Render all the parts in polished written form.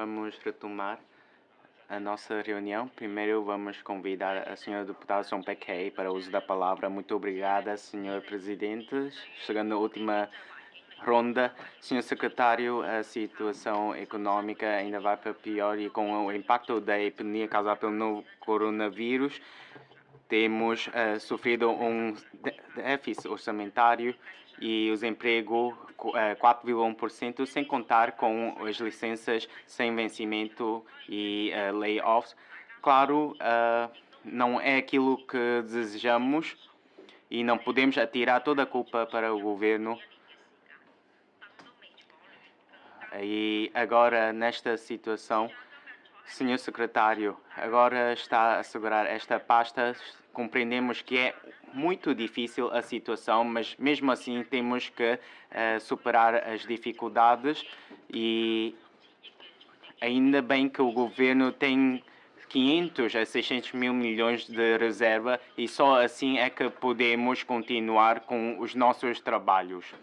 Vamos retomar a nossa reunião. Primeiro vamos convidar a senhora deputada Song Peck-Hay para o uso da palavra. Muito obrigada, senhor presidente. Chegando à última ronda, senhor secretário, a situação econômica ainda vai para pior e com o impacto da epidemia causada pelo novo coronavírus, temos sofrido um déficit orçamentário e o desemprego 4,1%, sem contar com as licenças sem vencimento e layoffs. Claro, não é aquilo que desejamos e não podemos atirar toda a culpa para o governo. E agora, nesta situação, senhor secretário, agora está a segurar esta pasta. Compreendemos que é muito difícil a situação, mas mesmo assim temos que superar as dificuldades e ainda bem que o governo tem 500 a 600 mil milhões de reserva e só assim é que podemos continuar com os nossos trabalhos.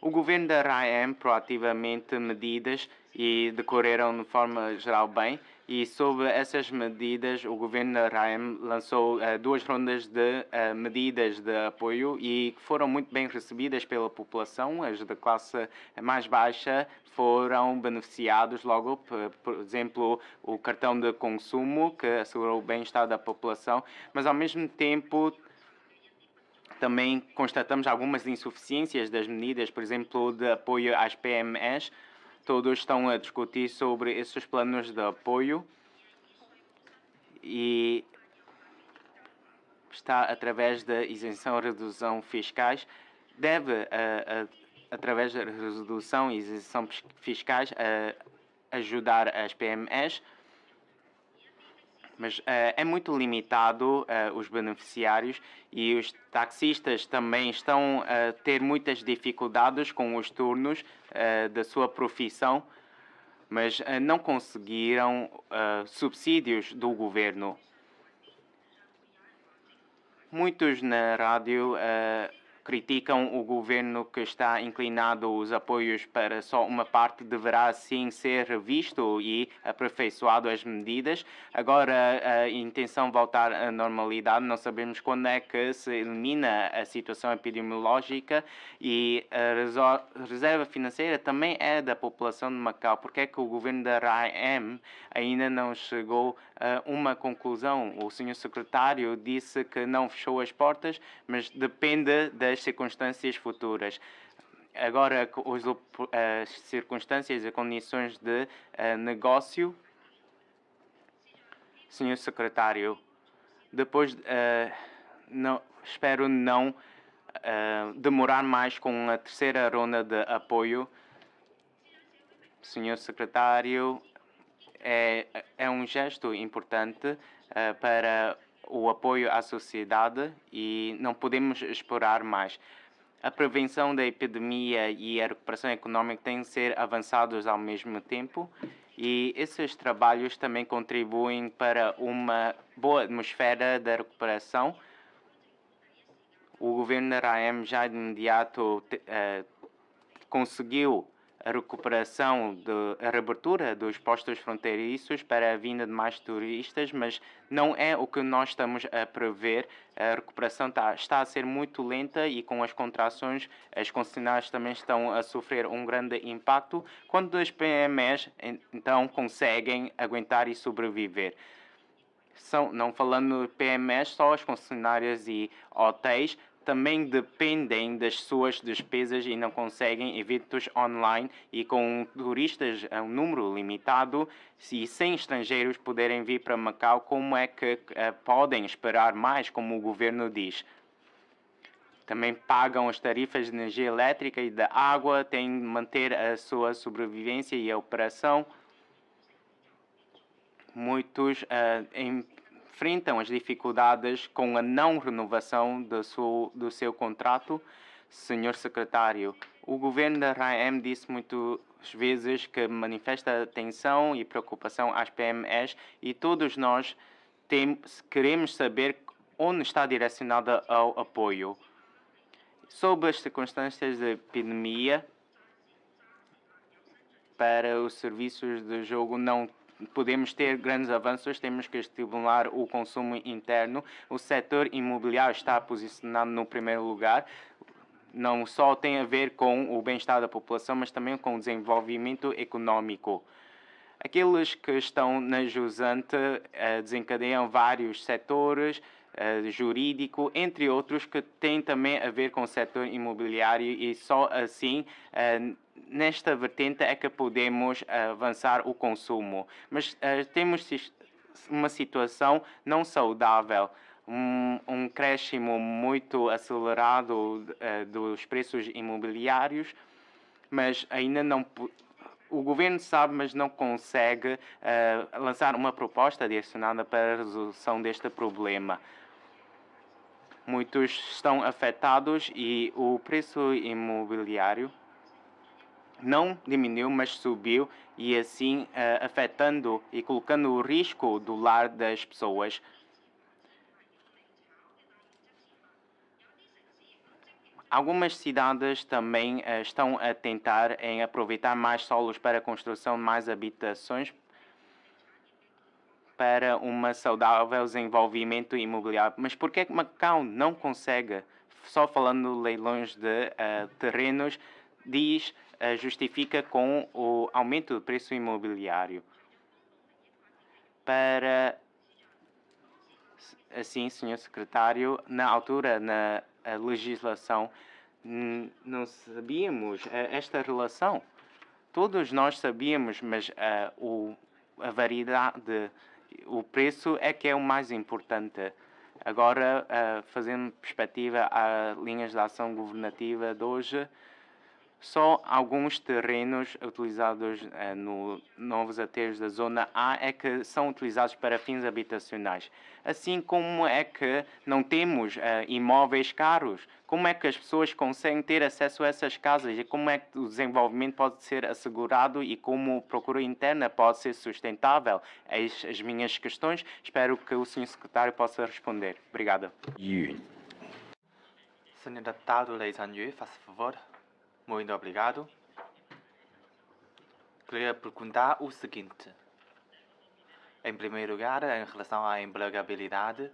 O governo da RAM proativamente medidas e decorreram de forma geral bem, e sob essas medidas o governo da RAM lançou duas rondas de medidas de apoio e foram muito bem recebidas pela população. As da classe mais baixa foram beneficiados logo, por exemplo, o cartão de consumo, que assegurou o bem-estar da população, mas ao mesmo tempo também constatamos algumas insuficiências das medidas, por exemplo, de apoio às PMEs. Todos estão a discutir sobre esses planos de apoio e está através da isenção e redução fiscais. Deve, através da redução e isenção fiscais, ajudar as PMEs, mas é muito limitado os beneficiários e os taxistas também estão a ter muitas dificuldades com os turnos da sua profissão, mas não conseguiram subsídios do governo. Muitos na rádio criticam o governo que está inclinado os apoios para só uma parte. Deverá sim ser revisto e aperfeiçoado as medidas. Agora a intenção voltar à normalidade. Não sabemos quando é que se elimina a situação epidemiológica e a reserva financeira também é da população de Macau. Porque é que o governo da RAM ainda não chegou a uma conclusão? O senhor secretário disse que não fechou as portas, mas depende das circunstâncias futuras. Agora, as circunstâncias e condições de negócio, senhor secretário, depois espero não demorar mais com a terceira ronda de apoio. Senhor secretário, é um gesto importante para o apoio à sociedade e não podemos esperar mais. A prevenção da epidemia e a recuperação econômica têm de ser avançados ao mesmo tempo e esses trabalhos também contribuem para uma boa atmosfera da recuperação. O governo da RAM já de imediato conseguiu a recuperação, a reabertura dos postos fronteiriços para a vinda de mais turistas, mas não é o que nós estamos a prever. A recuperação está a ser muito lenta e com as contrações, as concessionárias também estão a sofrer um grande impacto, quando as PMEs então conseguem aguentar e sobreviver. Não falando de PMEs, só as concessionárias e hotéis também dependem das suas despesas e não conseguem eventos online e com turistas a um número limitado e sem estrangeiros poderem vir para Macau, como é que podem esperar mais, como o governo diz? Também pagam as tarifas de energia elétrica e da água, têm de manter a sua sobrevivência e a operação. Muitos enfrentam as dificuldades com a não renovação do seu contrato. Senhor secretário, o governo da RAM disse muitas vezes que manifesta atenção e preocupação às PMEs e todos nós queremos saber onde está direcionado ao apoio. Sob as circunstâncias da epidemia, para os serviços de jogo não podemos ter grandes avanços, temos que estimular o consumo interno. O setor imobiliário está posicionado no primeiro lugar. Não só tem a ver com o bem-estar da população, mas também com o desenvolvimento econômico. Aqueles que estão na jusante desencadeiam vários setores, jurídico, entre outros, que têm também a ver com o setor imobiliário e só assim, nesta vertente, é que podemos avançar o consumo. Mas temos uma situação não saudável. Um crescimento muito acelerado dos preços imobiliários, mas ainda não. O governo sabe, mas não consegue lançar uma proposta direcionada para a resolução deste problema. Muitos estão afetados e o preço imobiliário não diminuiu, mas subiu e assim afetando e colocando o risco do lar das pessoas. Algumas cidades também estão a tentar em aproveitar mais solos para a construção de mais habitações para um saudável desenvolvimento imobiliário. Mas por que é que Macau não consegue, só falando de leilões de terrenos, justifica com o aumento do preço imobiliário? Para, assim, Sr. Secretário, na altura, na legislação, não sabíamos esta relação. Todos nós sabíamos, mas a variedade, o preço é que é o mais importante. Agora, fazendo perspectiva às linhas de ação governativa de hoje, só alguns terrenos utilizados no novos aterros da Zona A é que são utilizados para fins habitacionais. Assim como é que não temos imóveis caros? Como é que as pessoas conseguem ter acesso a essas casas? E como é que o desenvolvimento pode ser assegurado e como a procura interna pode ser sustentável? Eis as minhas questões. Espero que o Sr. Secretário possa responder. Obrigado. Senhor Deputado Lei Zhanyu, faça favor. Muito obrigado. Queria perguntar o seguinte. Em primeiro lugar, em relação à empregabilidade,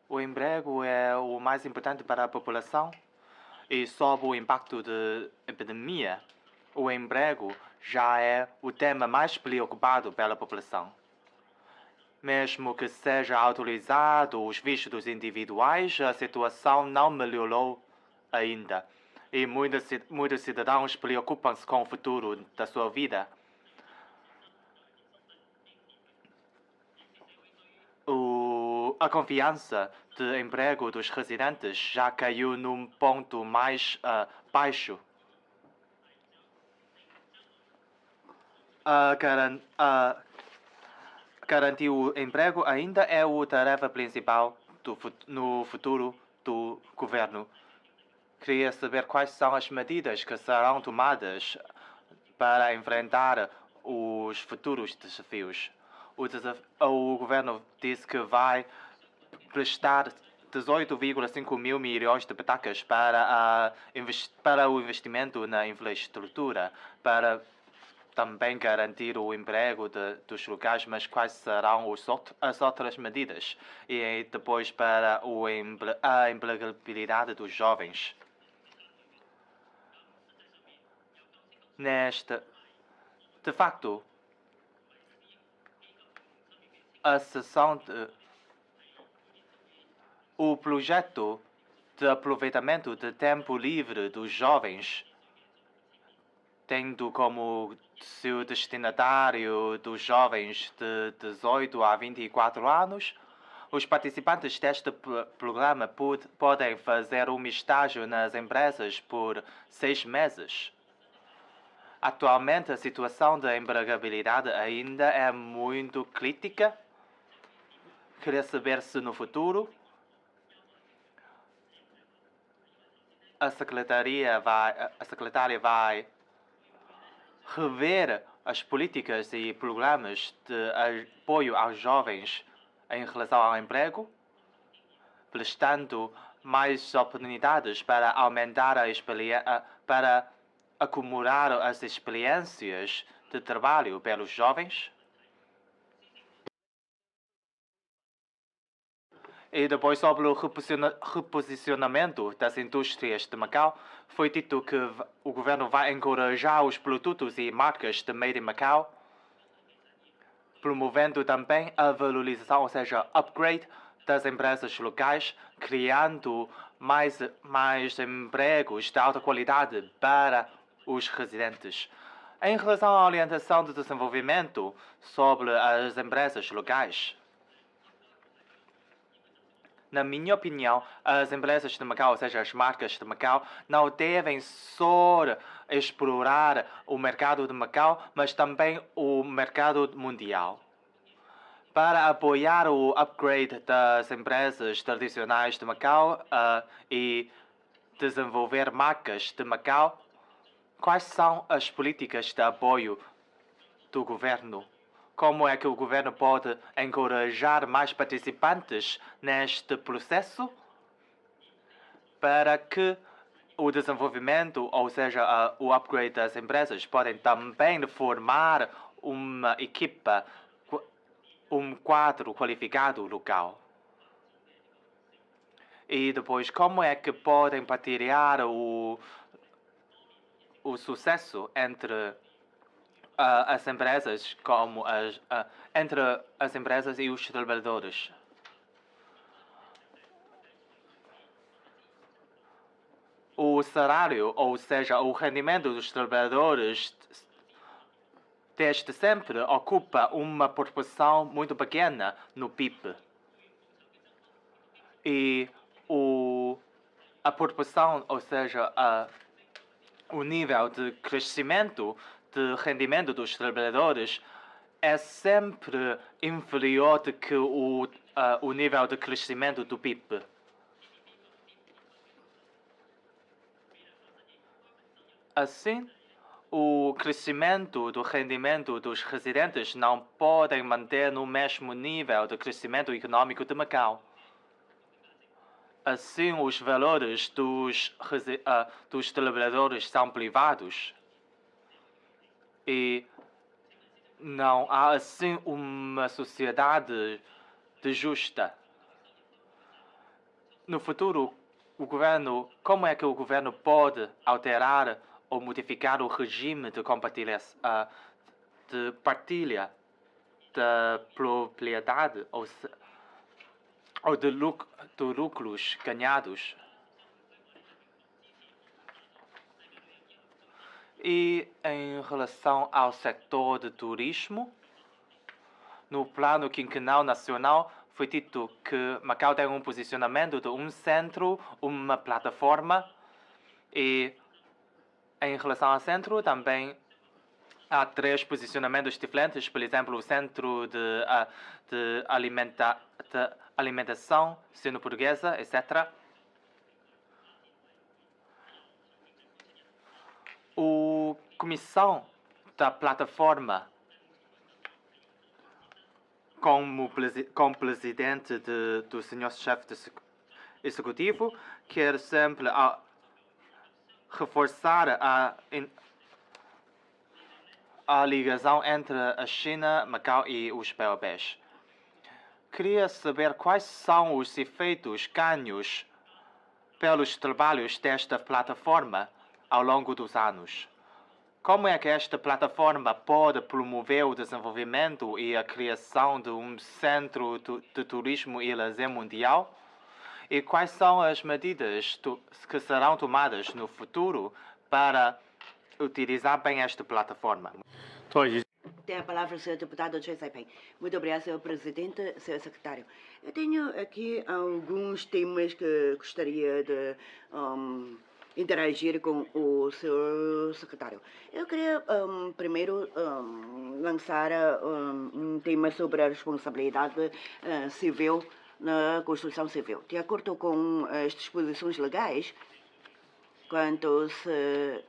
o emprego é o mais importante para a população e, sob o impacto da epidemia, o emprego já é o tema mais preocupado pela população. Mesmo que seja autorizado os vistos individuais, a situação não melhorou ainda. E muitos cidadãos preocupam-se com o futuro da sua vida. A confiança de emprego dos residentes já caiu num ponto mais baixo. Garantir o emprego ainda é a tarefa principal no futuro do governo. Queria saber quais são as medidas que serão tomadas para enfrentar os futuros desafios. O governo disse que vai prestar 18,5 mil milhões de petacas para o investimento na infraestrutura, para também garantir o emprego dos locais, mas quais serão as outras medidas? E depois para a empregabilidade dos jovens. De facto, o projeto de aproveitamento de tempo livre dos jovens, tendo como seu destinatário dos jovens de 18 a 24 anos, os participantes deste programa podem fazer um estágio nas empresas por 6 meses. Atualmente, a situação da empregabilidade ainda é muito crítica. Queria saber se no futuro a secretária vai rever as políticas e programas de apoio aos jovens em relação ao emprego, prestando mais oportunidades para aumentar acumular as experiências de trabalho pelos jovens. E depois, sobre o reposicionamento das indústrias de Macau, foi dito que o governo vai encorajar os produtos e marcas de Made in Macau, promovendo também a valorização, ou seja, upgrade das empresas locais, criando mais empregos de alta qualidade para os residentes. Em relação à orientação de desenvolvimento sobre as empresas locais, na minha opinião, as empresas de Macau, ou seja, as marcas de Macau, não devem só explorar o mercado de Macau, mas também o mercado mundial. Para apoiar o upgrade das empresas tradicionais de Macau e desenvolver marcas de Macau, quais são as políticas de apoio do governo? Como é que o governo pode encorajar mais participantes neste processo para que o desenvolvimento, ou seja, o upgrade das empresas, podem também formar uma equipa, um quadro qualificado local? E depois, como é que podem partilhar o sucesso entre as empresas entre as empresas e os trabalhadores? O salário, ou seja, o rendimento dos trabalhadores desde sempre ocupa uma proporção muito pequena no PIB. E a proporção, ou seja, o nível de crescimento de rendimento dos trabalhadores é sempre inferior do que o nível de crescimento do PIB. Assim, o crescimento do rendimento dos residentes não pode manter no mesmo nível de crescimento econômico de Macau. Assim, os valores dos trabalhadores são privados e não há assim uma sociedade justa. No futuro, como é que o governo pode alterar ou modificar o regime de partilha da propriedade ou de lucros ganhados? E em relação ao setor de turismo, no plano quinquenal nacional, foi dito que Macau tem um posicionamento de um centro, uma plataforma, e em relação ao centro também há 3 posicionamentos diferentes, por exemplo, o centro de alimentação sino-portuguesa, etc. A comissão da plataforma, como presidente do senhor chefe executivo, quer sempre reforçar a ligação entre a China, Macau e os POPs. Queria saber quais são os efeitos ganhos pelos trabalhos desta plataforma ao longo dos anos. Como é que esta plataforma pode promover o desenvolvimento e a criação de um centro de turismo e lazer mundial? E quais são as medidas que serão tomadas no futuro para utilizar bem esta plataforma? Tem a palavra o senhor deputado Choi Sai-Peng. Muito obrigado, senhor presidente, senhor secretário. Eu tenho aqui alguns temas que gostaria de interagir com o senhor secretário. Eu queria primeiro lançar um tema sobre a responsabilidade civil na construção civil. De acordo com as disposições legais, quando se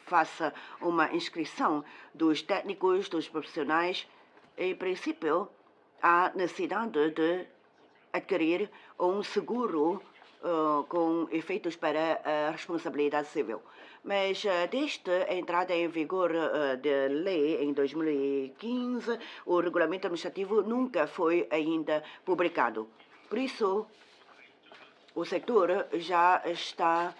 faça uma inscrição dos técnicos, dos profissionais, em princípio, há necessidade de adquirir um seguro com efeitos para a responsabilidade civil. Mas desde a entrada em vigor da lei em 2015, o regulamento administrativo nunca foi ainda publicado. Por isso, o setor já está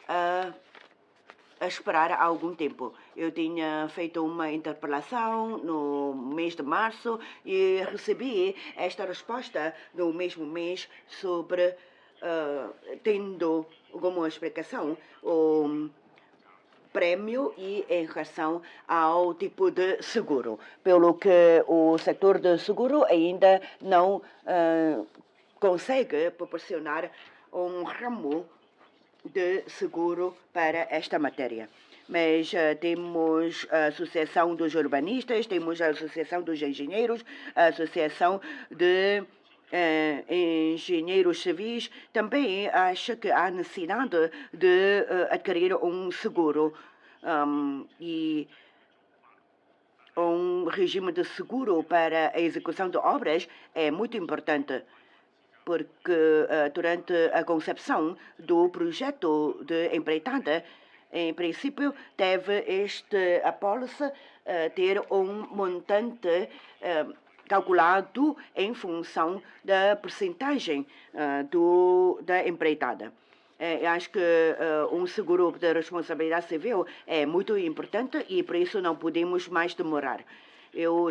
a esperar há algum tempo. Eu tinha feito uma interpelação no mês de março e recebi esta resposta no mesmo mês sobre, tendo como explicação o prêmio e em relação ao tipo de seguro, pelo que o setor de seguro ainda não consegue proporcionar um ramo de seguro para esta matéria. Mas temos a Associação dos Urbanistas, temos a Associação dos Engenheiros, a Associação de engenheiros civis, também acha que há necessidade de adquirir um seguro e um regime de seguro para a execução de obras é muito importante, porque durante a concepção do projeto de empreitada, em princípio, deve este apólice ter um montante calculado em função da percentagem da empreitada. Eu acho que um seguro de responsabilidade civil é muito importante e por isso não podemos mais demorar. Eu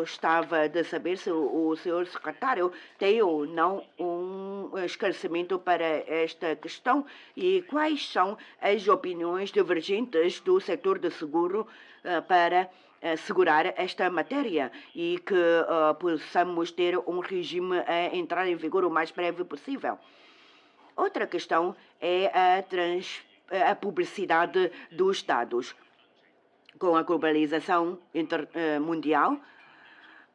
estava de saber se o senhor secretário tem ou não um esclarecimento para esta questão e quais são as opiniões divergentes do setor de seguro para segurar esta matéria e que possamos ter um regime a entrar em vigor o mais breve possível. Outra questão é a publicidade dos dados. Com a globalização mundial,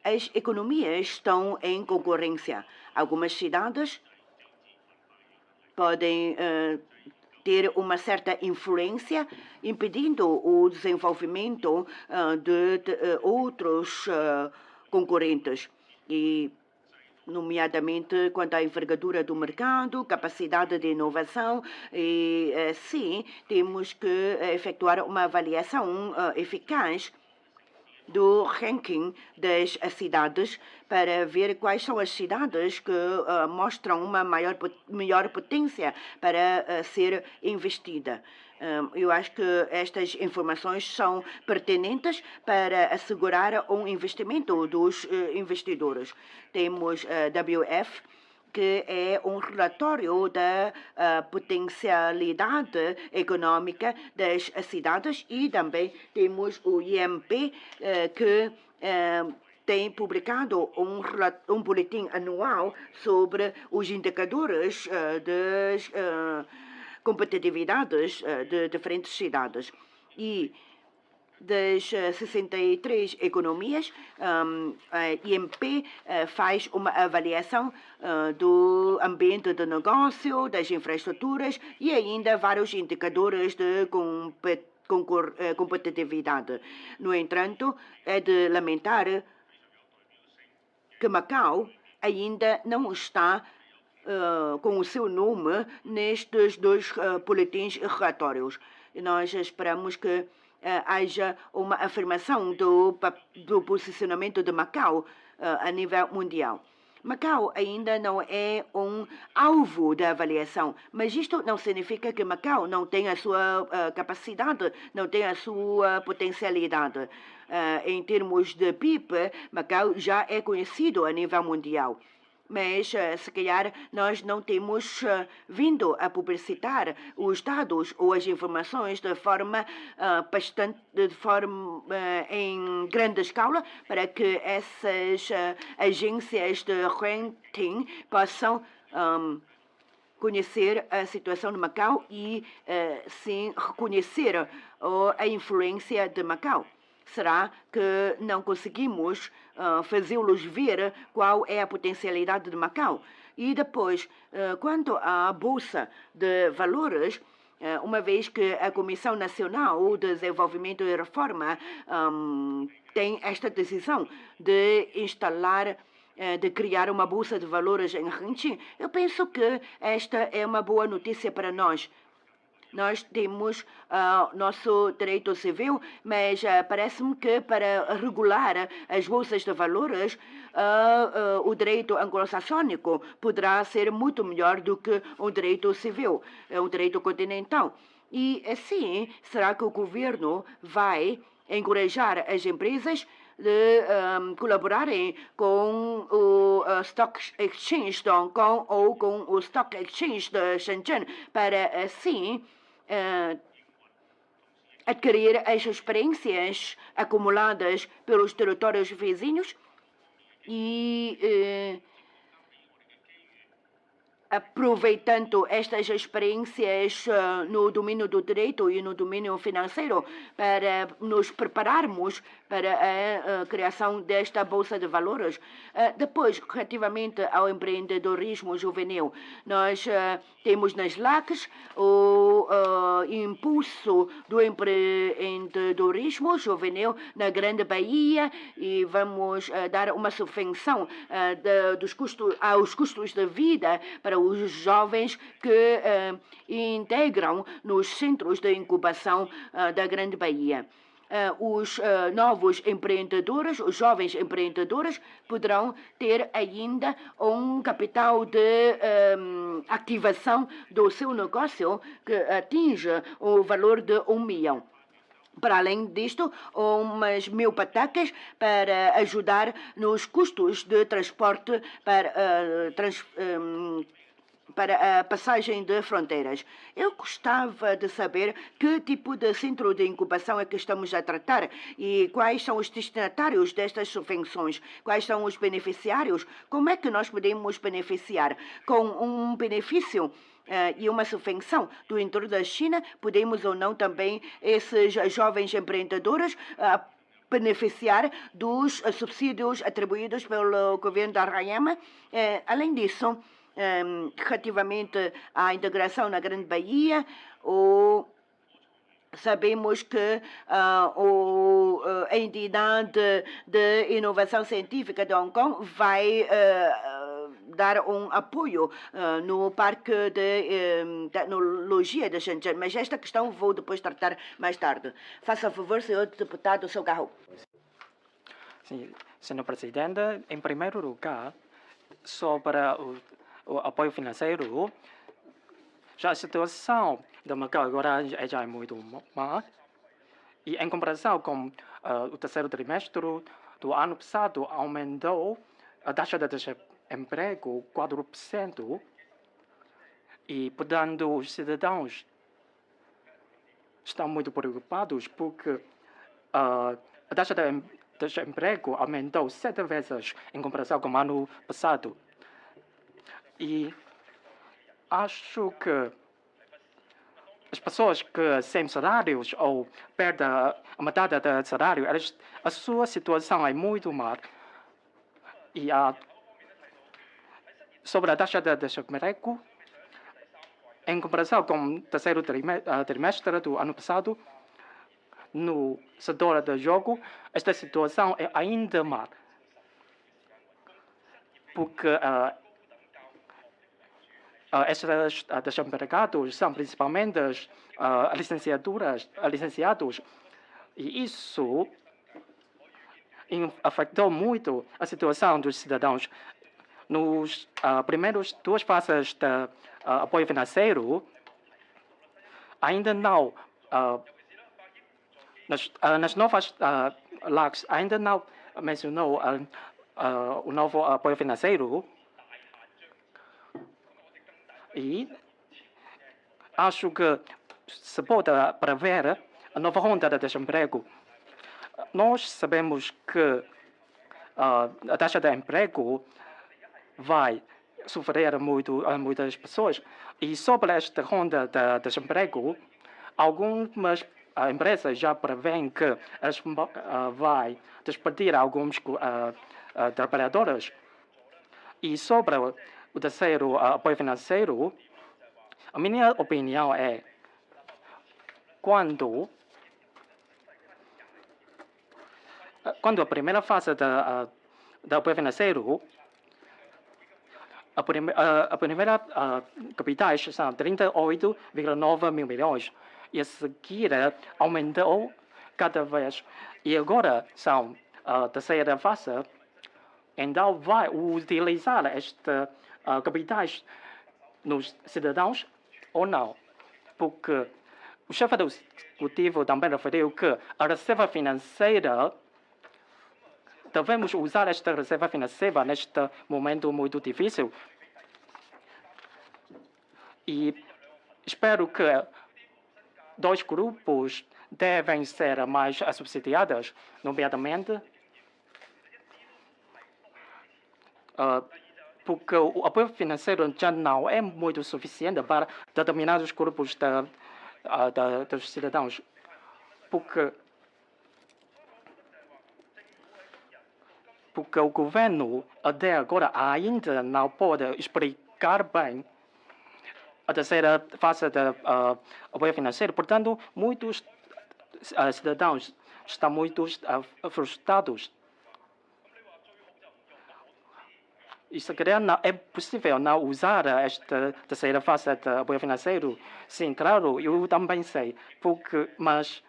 as economias estão em concorrência. Algumas cidades podem ter uma certa influência, impedindo o desenvolvimento de outros concorrentes, e nomeadamente quanto à envergadura do mercado, capacidade de inovação, e sim, temos que efetuar uma avaliação eficaz do ranking das cidades para ver quais são as cidades que mostram uma maior potência para ser investida. Eu acho que estas informações são pertinentes para assegurar um investimento dos investidores. Temos a WF, que é um relatório da potencialidade econômica das cidades, e também temos o IMP, que tem publicado um boletim anual sobre os indicadores das competitividades de diferentes cidades. E das 63 economias, a IMP faz uma avaliação do ambiente de negócio, das infraestruturas e ainda vários indicadores de competitividade. No entanto, é de lamentar que Macau ainda não está com o seu nome nestes dois boletins relatórios. Nós esperamos que haja uma afirmação do posicionamento de Macau a nível mundial. Macau ainda não é um alvo da avaliação, mas isto não significa que Macau não tem a sua capacidade, não tem a sua potencialidade. Em termos de PIB, Macau já é conhecido a nível mundial. Mas, se calhar, nós não temos vindo a publicitar os dados ou as informações de forma em grande escala, para que essas agências de ranking possam conhecer a situação de Macau e, sim, reconhecer a influência de Macau. Será que não conseguimos fazê-los ver qual é a potencialidade de Macau? E depois, quanto à Bolsa de Valores, uma vez que a Comissão Nacional de Desenvolvimento e Reforma tem esta decisão de de criar uma Bolsa de Valores em Hangzhou, eu penso que esta é uma boa notícia para nós. Nós temos nosso direito civil, mas parece-me que para regular as bolsas de valores, o direito anglo-saxônico poderá ser muito melhor do que o direito civil, o direito continental. E assim, será que o governo vai encorajar as empresas de colaborarem com o Stock Exchange de Hong Kong ou com o Stock Exchange de Shenzhen para assim adquirir as experiências acumuladas pelos territórios vizinhos e aproveitando estas experiências no domínio do direito e no domínio financeiro para nos prepararmos para a criação desta Bolsa de Valores. Depois, relativamente ao empreendedorismo juvenil, nós temos nas LACs o impulso do empreendedorismo juvenil na Grande Bahia e vamos dar uma subvenção aos custos de vida para os jovens que integram nos centros de incubação da Grande Bahia. Os novos empreendedores, os jovens empreendedores, poderão ter ainda um capital de ativação do seu negócio que atinge o valor de 1 milhão. Para além disto, umas 1000 patacas para ajudar nos custos de transporte para a passagem de fronteiras. Eu gostava de saber que tipo de centro de incubação é que estamos a tratar e quais são os destinatários destas subvenções, quais são os beneficiários, como é que nós podemos beneficiar com um benefício e uma subvenção do interior da China, podemos ou não também esses jovens empreendedores beneficiar dos subsídios atribuídos pelo governo da Roraima. Além disso, relativamente à integração na Grande Bahia, sabemos que a entidade de inovação científica de Hong Kong vai dar um apoio no Parque de Tecnologia de Shenzhen, mas esta questão vou depois tratar mais tarde. Faça favor, senhor deputado Sogarro. Sim, senhor presidente, em primeiro lugar, sobre o apoio financeiro, já a situação do mercado agora já é muito má. E em comparação com o terceiro trimestre do ano passado, aumentou a taxa de desemprego 4%. E, portanto, os cidadãos estão muito preocupados porque a taxa de desemprego aumentou 7 vezes em comparação com o ano passado. E acho que as pessoas que sem salários ou perdem a metade do salário, a sua situação é muito má. E sobre a taxa de desemprego, em comparação com o terceiro trimestre do ano passado, no setor de jogo, esta situação é ainda má. Porque estes desempregados são principalmente licenciados, e isso afetou muito a situação dos cidadãos. Nos primeiros 2 fases de apoio financeiro, ainda não, nas novas LACs, ainda não mencionou o novo apoio financeiro. E acho que se pode prever a nova onda de desemprego. Nós sabemos que a taxa de emprego vai sofrer muito a muitas pessoas. E sobre esta onda de desemprego, algumas empresas já prevêem que elas vai despedir alguns trabalhadores. E sobre o terceiro apoio financeiro, a minha opinião é quando a primeira fase do apoio financeiro, a primeira capitais são 38,9 mil milhões e a seguir aumentou cada vez. E agora são a terceira fase. Então vai utilizar esta capitais nos cidadãos ou não? Porque o chefe do executivo também referiu que a reserva financeira devemos usar esta reserva financeira neste momento muito difícil. E espero que dois grupos devem ser mais subsidiados, nomeadamente porque o apoio financeiro já não é muito suficiente para determinados grupos dos cidadãos. Porque o governo até agora ainda não pode explicar bem a terceira fase do apoio financeiro. Portanto, muitos cidadãos estão muito frustrados. E se calhar não é possível não usar esta terceira fase do apoio financeiro. Sim, claro, eu também sei. Mas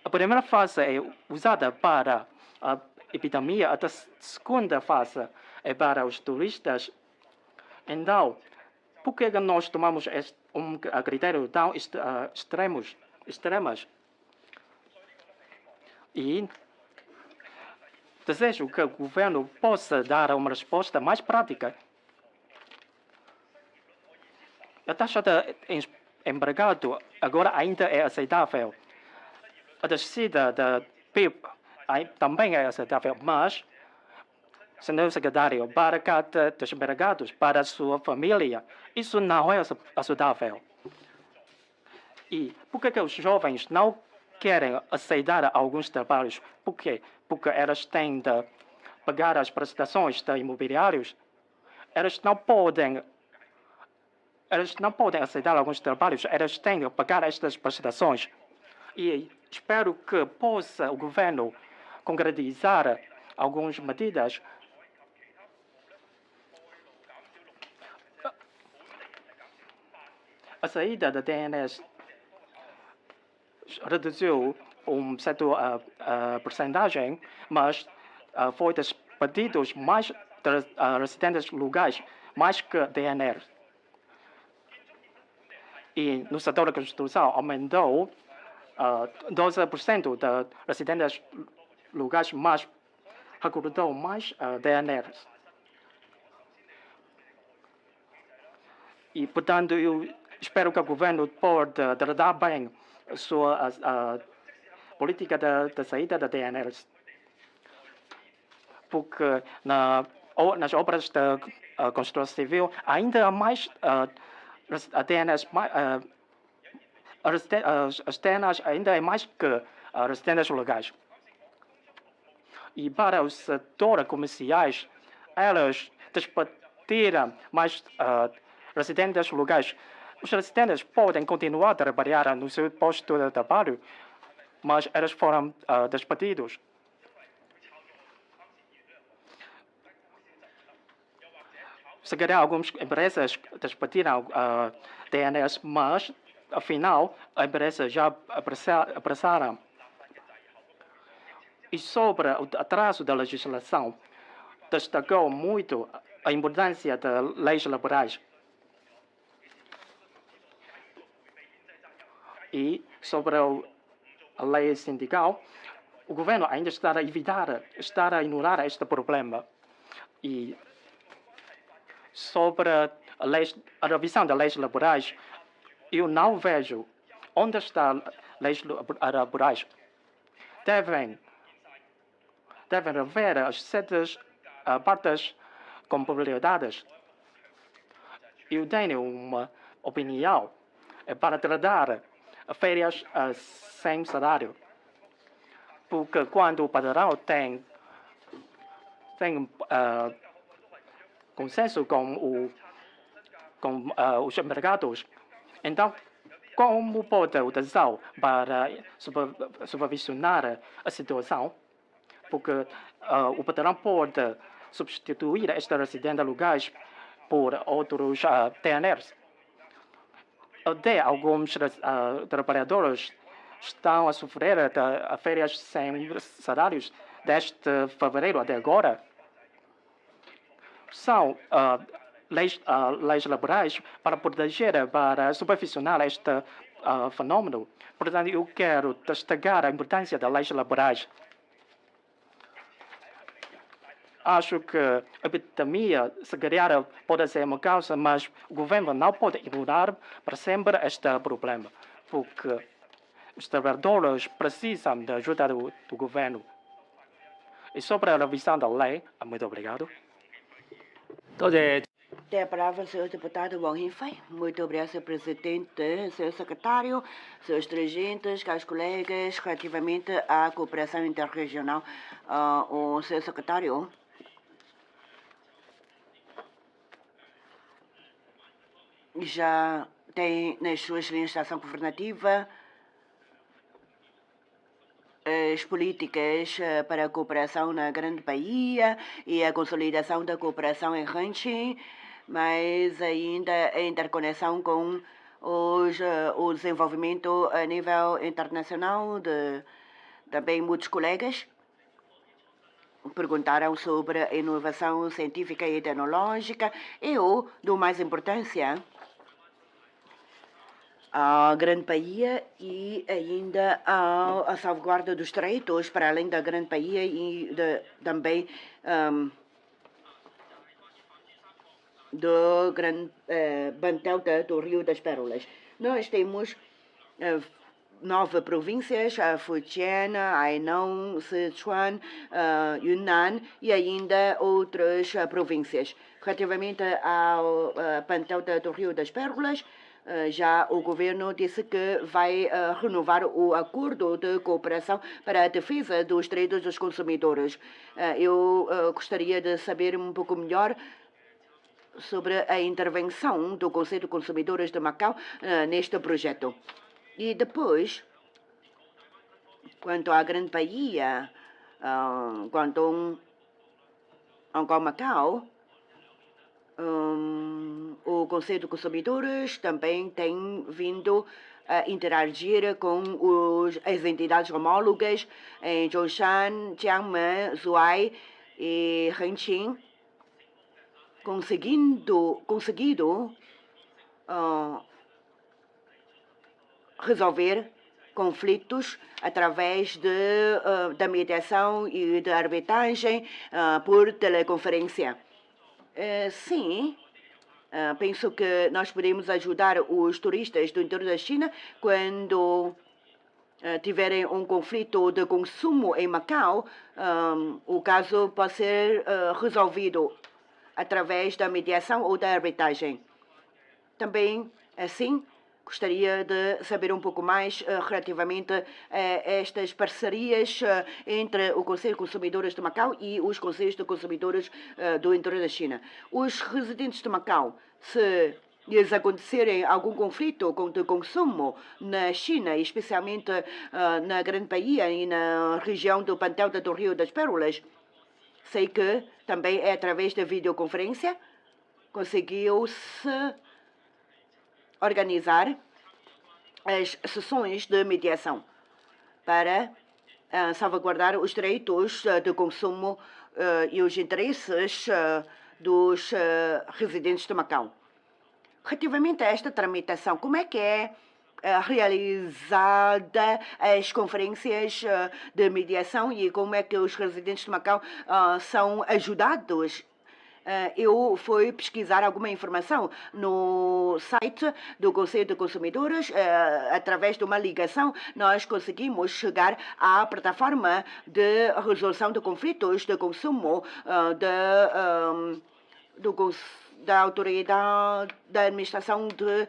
a primeira fase é usada para a epidemia, a segunda fase é para os turistas. Então, por que nós tomamos um critério tão extremos? E desejo que o governo possa dar uma resposta mais prática. A taxa de empregado agora ainda é aceitável. A descida da PIB também é aceitável, mas, senhor secretário, para cada desempregado, para a sua família, isso não é aceitável. E por que os jovens não querem aceitar alguns trabalhos? Por quê? Porque elas têm de pagar as prestações de imobiliários. Elas não podem aceitar alguns trabalhos, elas têm de pagar estas prestações. E espero que possa o governo concretizar algumas medidas. A saída da DNS reduziu certa porcentagem, mas foi despedidos mais residentes locais, mais que DNR. E no setor da construção aumentou 12% de residentes locais, mas recrutou mais DNRs. E, portanto, eu espero que o governo possa tratar bem a sua política da saída da DNRs. Porque nas obras da construção civil ainda há mais DNRs, as DNRs ainda é mais que residentes locais. E para os setores comerciais, elas despediram mais residentes locais. Os residentes podem continuar a trabalhar no seu posto de trabalho, mas eles foram despedidos. Se calhar algumas empresas despediram DNS, mas, afinal, a empresa já apressaram. E sobre o atraso da legislação, destacou muito a importância das leis laborais. E sobre a lei sindical, o governo ainda está a ignorar este problema. E sobre a revisão das leis laborais, eu não vejo onde estão as leis laborais. Devem rever as 7 partes com probabilidades. Eu tenho uma opinião para tratar férias sem salário. Porque quando o patrão tem consenso com os empregados, então como pode utilizar para supervisionar a situação? Porque o patrão pode substituir estes residentes legais por outros TNRs. Até alguns trabalhadores estão a sofrer de férias sem salários desde fevereiro até agora. São leis laborais para proteger, para supervisionar este fenômeno. Portanto, eu quero destacar a importância das leis laborais. Acho que a epidemia, se calhar, pode ser uma causa, mas o governo não pode ignorar para sempre este problema, porque os trabalhadores precisam da ajuda do governo. E sobre a revisão da lei, muito obrigado. Tem a palavra o senhor deputado Wang Hinfei. Muito obrigado, senhor presidente, senhor secretário, senhores dirigentes, caros colegas, relativamente à cooperação interregional. O senhor secretário já tem nas suas linhas de ação governativa as políticas para a cooperação na Grande Bahia e a consolidação da cooperação em Ranchi, mas ainda a interconexão com o desenvolvimento a nível internacional. Também muitos colegas perguntaram sobre a inovação científica e tecnológica. Eu dou mais importância à Grande Bahia e ainda à salvaguarda dos direitos para além da Grande Bahia e também do Grande Bantelta do Rio das Pérolas. Nós temos 9 províncias, a Fujian, Hainan, Sichuan, Yunnan e ainda outras províncias. Relativamente ao Bantelta do Rio das Pérolas, já o governo disse que vai renovar o acordo de cooperação para a defesa dos direitos dos consumidores. Eu gostaria de saber um pouco melhor sobre a intervenção do Conselho de Consumidores de Macau neste projeto. E depois, quanto à Grande Bahia, quanto a Macau, o Conselho de Consumidores também tem vindo a interagir com as entidades homólogas em Zhoushan, Jiangmen, Zhuai e Hengqin, conseguido resolver conflitos através da mediação e da arbitragem por teleconferência. Sim, penso que nós podemos ajudar os turistas do interior da China quando tiverem um conflito de consumo em Macau. O caso pode ser resolvido através da mediação ou da arbitragem. Também, assim, gostaria de saber um pouco mais relativamente a estas parcerias entre o Conselho de Consumidores de Macau e os Conselhos de Consumidores do interior da China. Os residentes de Macau, se lhes acontecerem algum conflito de consumo na China, especialmente na Grande Bahia e na região do Pantelta do Rio das Pérolas, sei que também é através da videoconferência conseguiu-se organizar as sessões de mediação para salvaguardar os direitos de consumo e os interesses dos residentes de Macau. Relativamente a esta tramitação, como é que é realizada as conferências de mediação e como é que os residentes de Macau são ajudados? Eu fui pesquisar alguma informação no site do Conselho de Consumidores. Através de uma ligação, nós conseguimos chegar à plataforma de resolução de conflitos de consumo da autoridade da administração de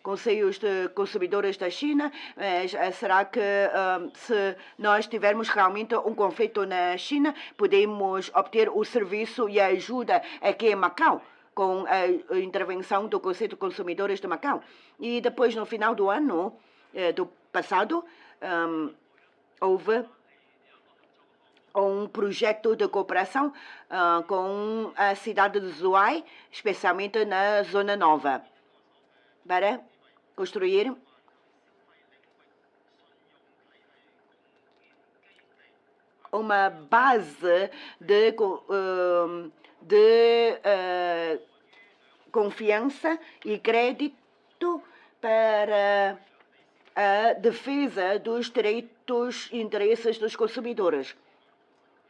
Conselhos de Consumidores da China. Mas será que se nós tivermos realmente um conflito na China, podemos obter o serviço e a ajuda aqui em Macau, com a intervenção do Conselho de Consumidores de Macau? E depois, no final do ano do passado, houve um projeto de cooperação com a cidade de Zhuhai, especialmente na Zona Nova, para construir uma base de confiança e crédito para a defesa dos direitos e interesses dos consumidores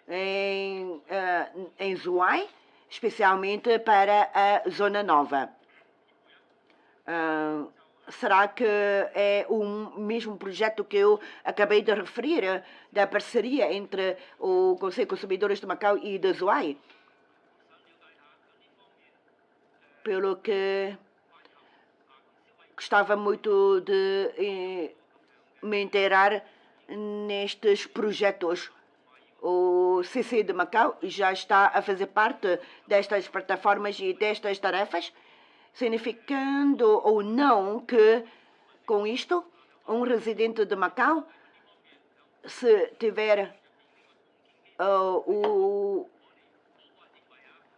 em Zhuhai, especialmente para a Zona Nova. Será que é o mesmo projeto que eu acabei de referir, da parceria entre o Conselho de Consumidores de Macau e de Zhuhai? Pelo que gostava muito de me inteirar nestes projetos. O CC de Macau já está a fazer parte destas plataformas e destas tarefas, significando ou não que, com isto, um residente de Macau, se tiver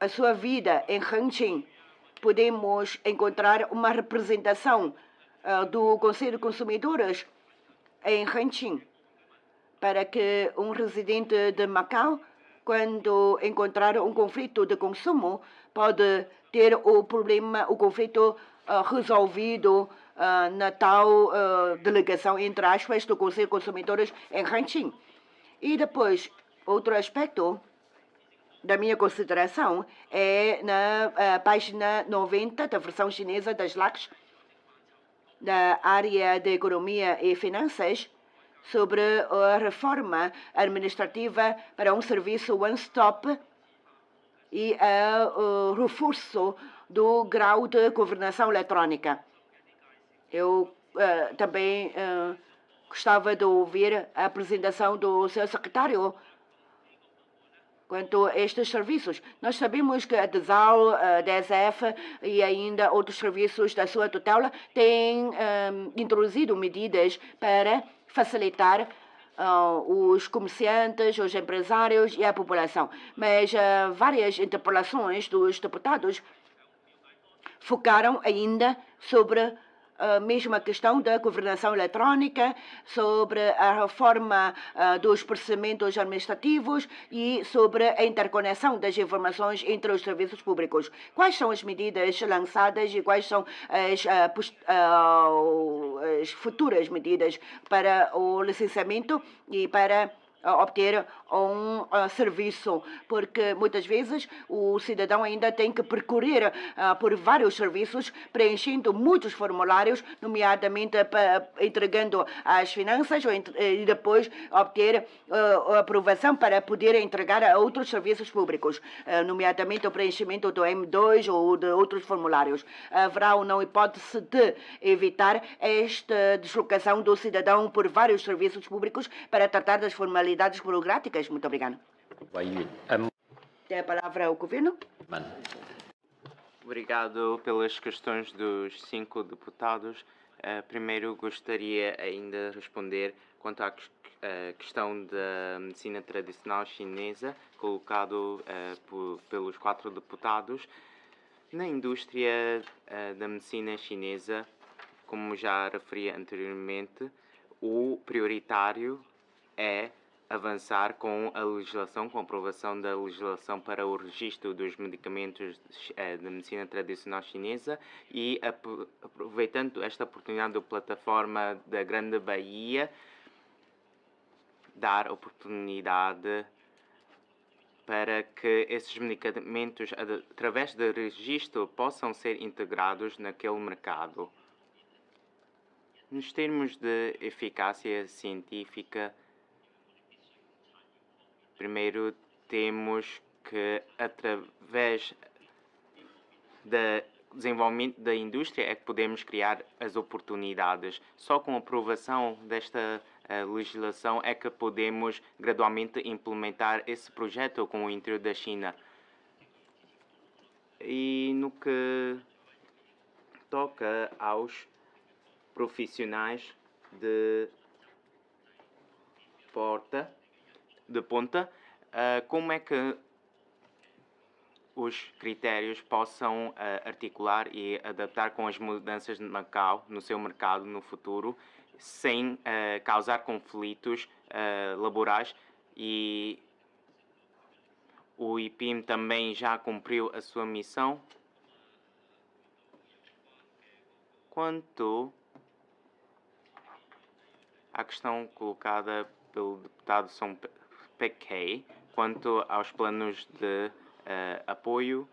a sua vida em Hangqin, podemos encontrar uma representação do Conselho de Consumidores em Hangqin, para que um residente de Macau, quando encontrar um conflito de consumo, pode ter o conflito resolvido na tal delegação, entre aspas, do Conselho de Consumidores em Hangqin. E depois, outro aspecto da minha consideração é na página 90 da versão chinesa das LACs, da área de economia e finanças, sobre a reforma administrativa para um serviço one-stop e o reforço do grau de governação eletrônica. Eu também gostava de ouvir a apresentação do seu secretário quanto a estes serviços. Nós sabemos que a DESAL, a DSF e ainda outros serviços da sua tutela têm introduzido medidas para facilitar os comerciantes, os empresários e a população. Mas várias interpelações dos deputados focaram ainda sobre a mesma questão da governação eletrônica, sobre a reforma dos procedimentos administrativos e sobre a interconexão das informações entre os serviços públicos. Quais são as medidas lançadas e quais são as futuras medidas para o licenciamento e para obter um serviço, porque muitas vezes o cidadão ainda tem que percorrer por vários serviços, preenchendo muitos formulários, nomeadamente entregando as finanças e depois obter a aprovação para poder entregar a outros serviços públicos, nomeadamente o preenchimento do M2 ou de outros formulários. Haverá ou não hipótese de evitar esta deslocação do cidadão por vários serviços públicos para tratar das formalidades burocráticas? Muito obrigada. Tem a palavra ao governo. Obrigado pelas questões dos 5 deputados. Primeiro, gostaria ainda de responder quanto à questão da medicina tradicional chinesa, colocado pelos 4 deputados. Na indústria da medicina chinesa, como já referi anteriormente, o prioritário é avançar com a legislação, com a aprovação da legislação para o registro dos medicamentos da medicina tradicional chinesa e, aproveitando esta oportunidade da plataforma da Grande Bahia, dar oportunidade para que esses medicamentos, através de registro, possam ser integrados naquele mercado. Nos termos de eficácia científica, primeiro temos que, através do desenvolvimento da indústria, é que podemos criar as oportunidades. Só com a aprovação desta legislação é que podemos gradualmente implementar esse projeto com o interior da China. E no que toca aos profissionais de ponta, como é que os critérios possam articular e adaptar com as mudanças de Macau no seu mercado no futuro, sem causar conflitos laborais, e o IPIM também já cumpriu a sua missão. Quanto à questão colocada pelo deputado Song Pei, quanto aos planos de apoio,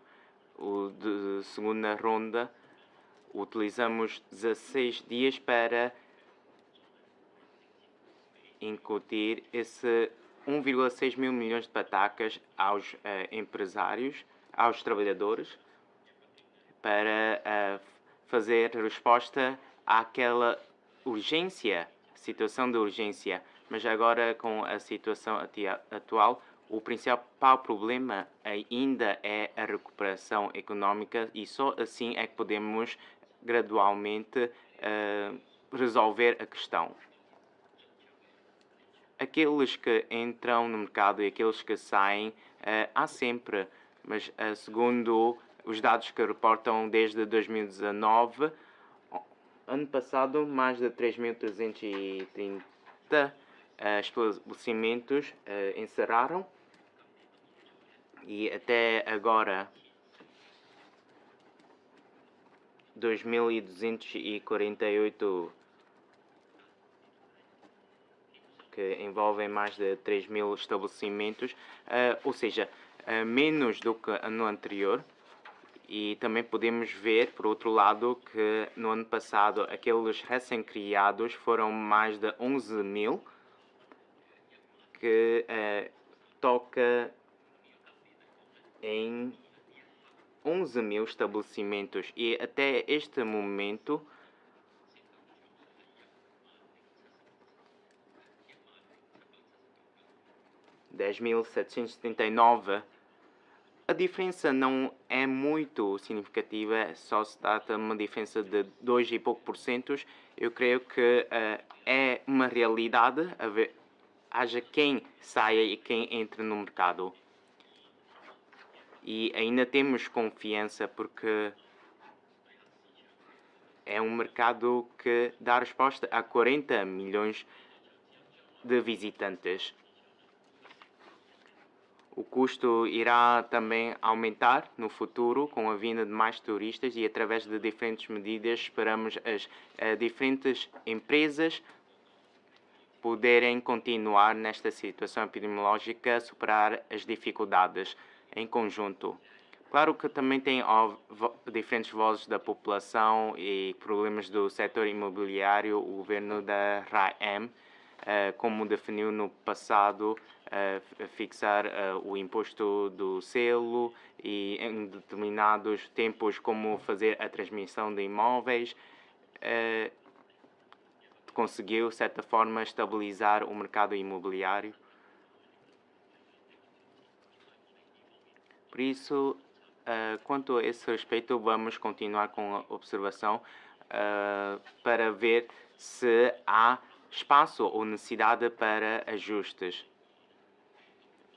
o de segunda ronda, utilizamos 16 dias para incutir esse 1,6 mil milhões de patacas aos empresários, aos trabalhadores, para fazer resposta àquela urgência, situação de urgência. Mas agora, com a situação atual, o principal problema ainda é a recuperação econômica, e só assim é que podemos gradualmente resolver a questão. Aqueles que entram no mercado e aqueles que saem, há sempre, mas segundo os dados que reportam desde 2019, ano passado, mais de 3.330 estabelecimentos encerraram, e até agora 2.248 que envolvem mais de 3.000 estabelecimentos, ou seja, menos do que no anterior. E também podemos ver, por outro lado, que no ano passado aqueles recém-criados foram mais de 11.000, que toca em 11.000 estabelecimentos. E até este momento, $10.779, a diferença não é muito significativa, só se trata de uma diferença de 2 e pouco por cento. Eu creio que é uma realidade, haja quem saia e quem entre no mercado. E ainda temos confiança porque é um mercado que dá resposta a 40 milhões de visitantes. O custo irá também aumentar no futuro com a vinda de mais turistas, e através de diferentes medidas esperamos as diferentes empresas poderem continuar nesta situação epidemiológica, superar as dificuldades em conjunto. Claro que também tem diferentes vozes da população e problemas do setor imobiliário. O governo da RAEM, como definiu no passado, fixar o imposto do selo, e em determinados tempos como fazer a transmissão de imóveis, conseguiu, de certa forma, estabilizar o mercado imobiliário. Por isso, quanto a esse respeito, vamos continuar com a observação para ver se há espaço ou necessidade para ajustes.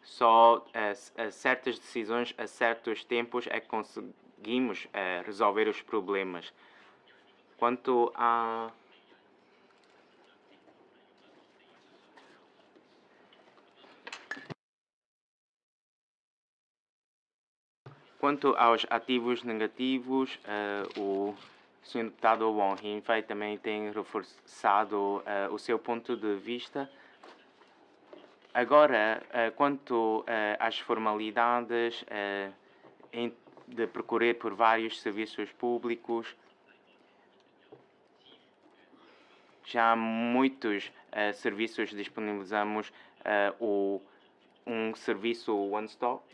Só a certas decisões, a certos tempos, é que conseguimos resolver os problemas. Quanto aos ativos negativos, o Sr. Deputado Wong Hin-fei também tem reforçado o seu ponto de vista. Agora, quanto às formalidades de percorrer por vários serviços públicos, já há muitos serviços disponibilizamos um serviço one-stop,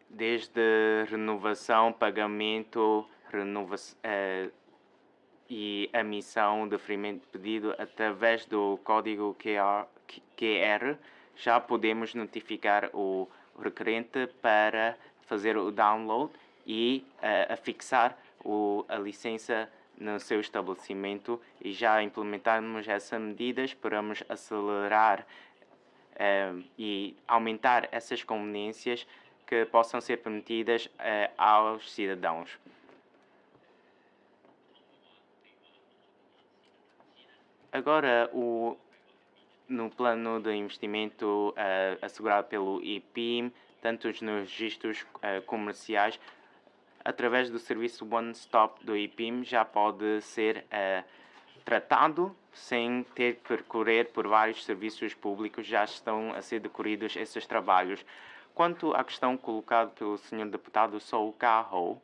desde renovação, pagamento, e emissão, deferimento de pedido através do código QR. Já podemos notificar o requerente para fazer o download e afixar a licença no seu estabelecimento, e já implementarmos essa medida, esperamos acelerar e aumentar essas conveniências que possam ser permitidas aos cidadãos. Agora, no plano de investimento assegurado pelo IPIM, tanto nos registros comerciais, através do serviço One Stop do IPIM, já pode ser tratado sem ter que percorrer por vários serviços públicos, já estão a ser decorridos esses trabalhos. Quanto à questão colocada pelo Sr. Deputado Saul Carro,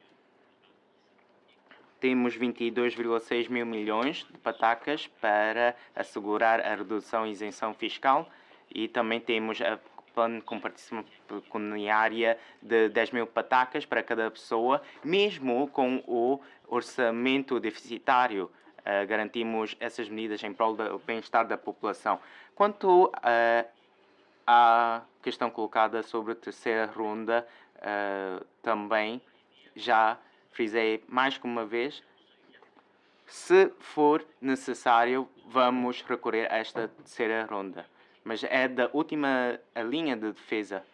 temos 22,6 mil milhões de patacas para assegurar a redução e isenção fiscal e também temos a plano com participação pecuniária de 10 mil patacas para cada pessoa, mesmo com o orçamento deficitário. Garantimos essas medidas em prol do bem-estar da população. Quanto à questão colocada sobre a terceira ronda, também já frisei mais que uma vez, se for necessário, vamos recorrer a esta terceira ronda. Mas é da última linha de defesa.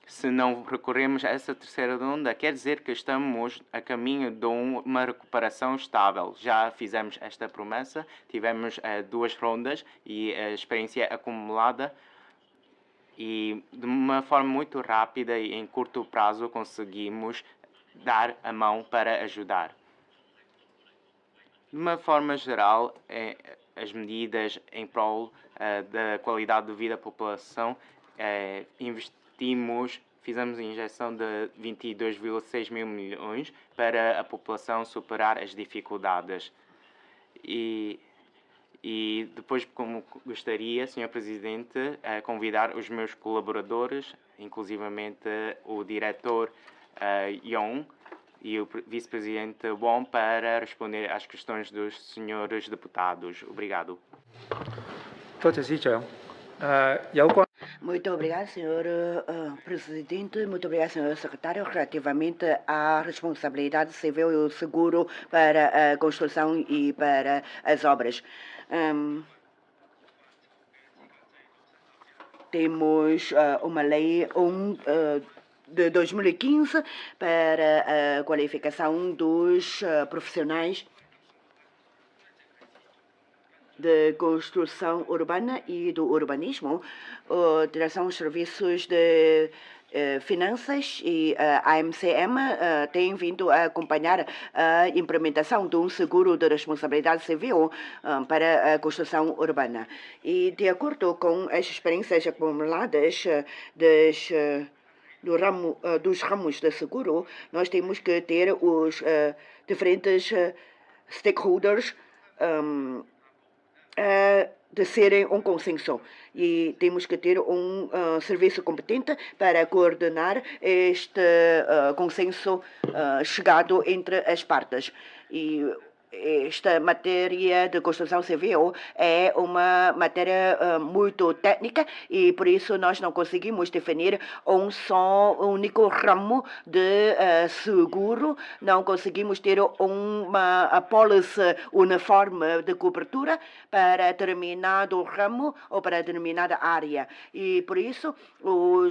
Se não recorremos a essa terceira ronda, quer dizer que estamos a caminho de uma recuperação estável. Já fizemos esta promessa, tivemos 2 rondas e a experiência acumulada e de uma forma muito rápida e em curto prazo conseguimos dar a mão para ajudar. De uma forma geral, as medidas em prol da qualidade de vida da população, fizemos a injeção de 22,6 mil milhões para a população superar as dificuldades. E depois, como gostaria, Sr. Presidente, convidar os meus colaboradores, inclusivamente o diretor Young e o vice-presidente Wong, para responder às questões dos senhores deputados. Obrigado. Muito obrigado, Sr. Presidente. Muito obrigado, Sr. Secretário. Relativamente à responsabilidade civil e o seguro para a construção e para as obras. Temos uma lei de 2015 para a qualificação dos profissionais de construção urbana e do urbanismo, a Direção dos Serviços de Finanças e a AMCM tem vindo a acompanhar a implementação de um seguro de responsabilidade civil para a construção urbana. E, de acordo com as experiências acumuladas dos ramos de seguro, nós temos que ter os diferentes stakeholders de serem um consenso e temos que ter um serviço competente para coordenar este consenso chegado entre as partes. E esta matéria de construção civil é uma matéria muito técnica e por isso nós não conseguimos definir um só único ramo de seguro, não conseguimos ter uma apólice uniforme de cobertura para determinado ramo ou para determinada área. E por isso o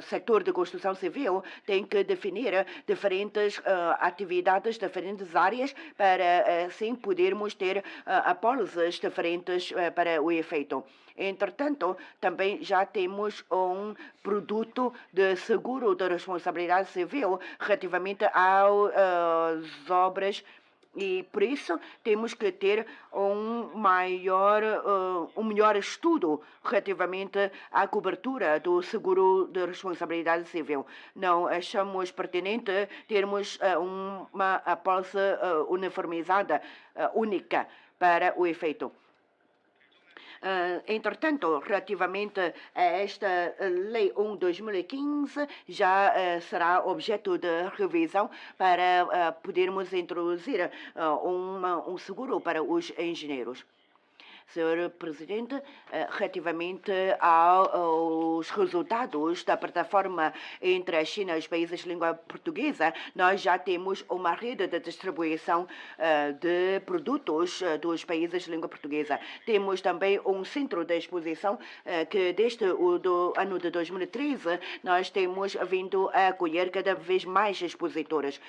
setor de construção civil tem que definir diferentes atividades, diferentes áreas para assim podermos ter apólices diferentes para o efeito. Entretanto, também já temos um produto de seguro de responsabilidade civil relativamente às obras e, por isso, temos que ter um melhor estudo relativamente à cobertura do seguro de responsabilidade civil. Não achamos pertinente termos uma apólice uniformizada, única para o efeito. Entretanto, relativamente a esta Lei 1/2015, já será objeto de revisão para podermos introduzir um seguro para os engenheiros. Senhor Presidente, relativamente aos resultados da plataforma entre a China e os países de língua portuguesa, nós já temos uma rede de distribuição de produtos dos países de língua portuguesa. Temos também um centro de exposição que desde o ano de 2013 nós temos vindo a acolher cada vez mais expositores.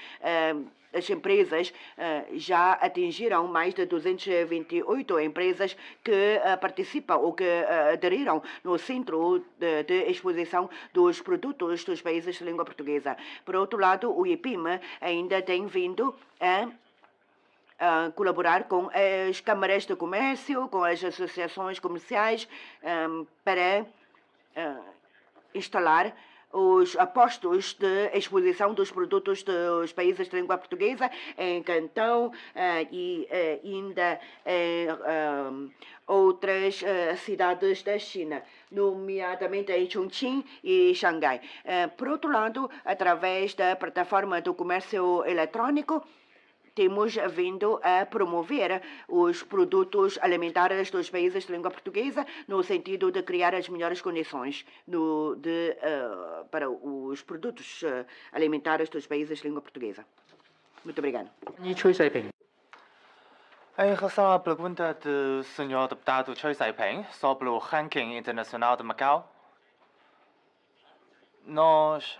As empresas já atingiram mais de 228 empresas que participam ou que aderiram no centro de exposição dos produtos dos países de língua portuguesa. Por outro lado, o IPIM ainda tem vindo a colaborar com as câmaras de comércio, com as associações comerciais, para instalar os postos de exposição dos produtos dos países de língua portuguesa em Cantão e ainda outras cidades da China, nomeadamente em Chongqing e Xangai. Por outro lado, através da plataforma do comércio eletrônico, temos vindo a promover os produtos alimentares dos países de língua portuguesa no sentido de criar as melhores condições para os produtos alimentares dos países de língua portuguesa. Muito obrigada. Em relação à pergunta do Sr. Deputado Choi Sai-ping sobre o ranking internacional de Macau, nós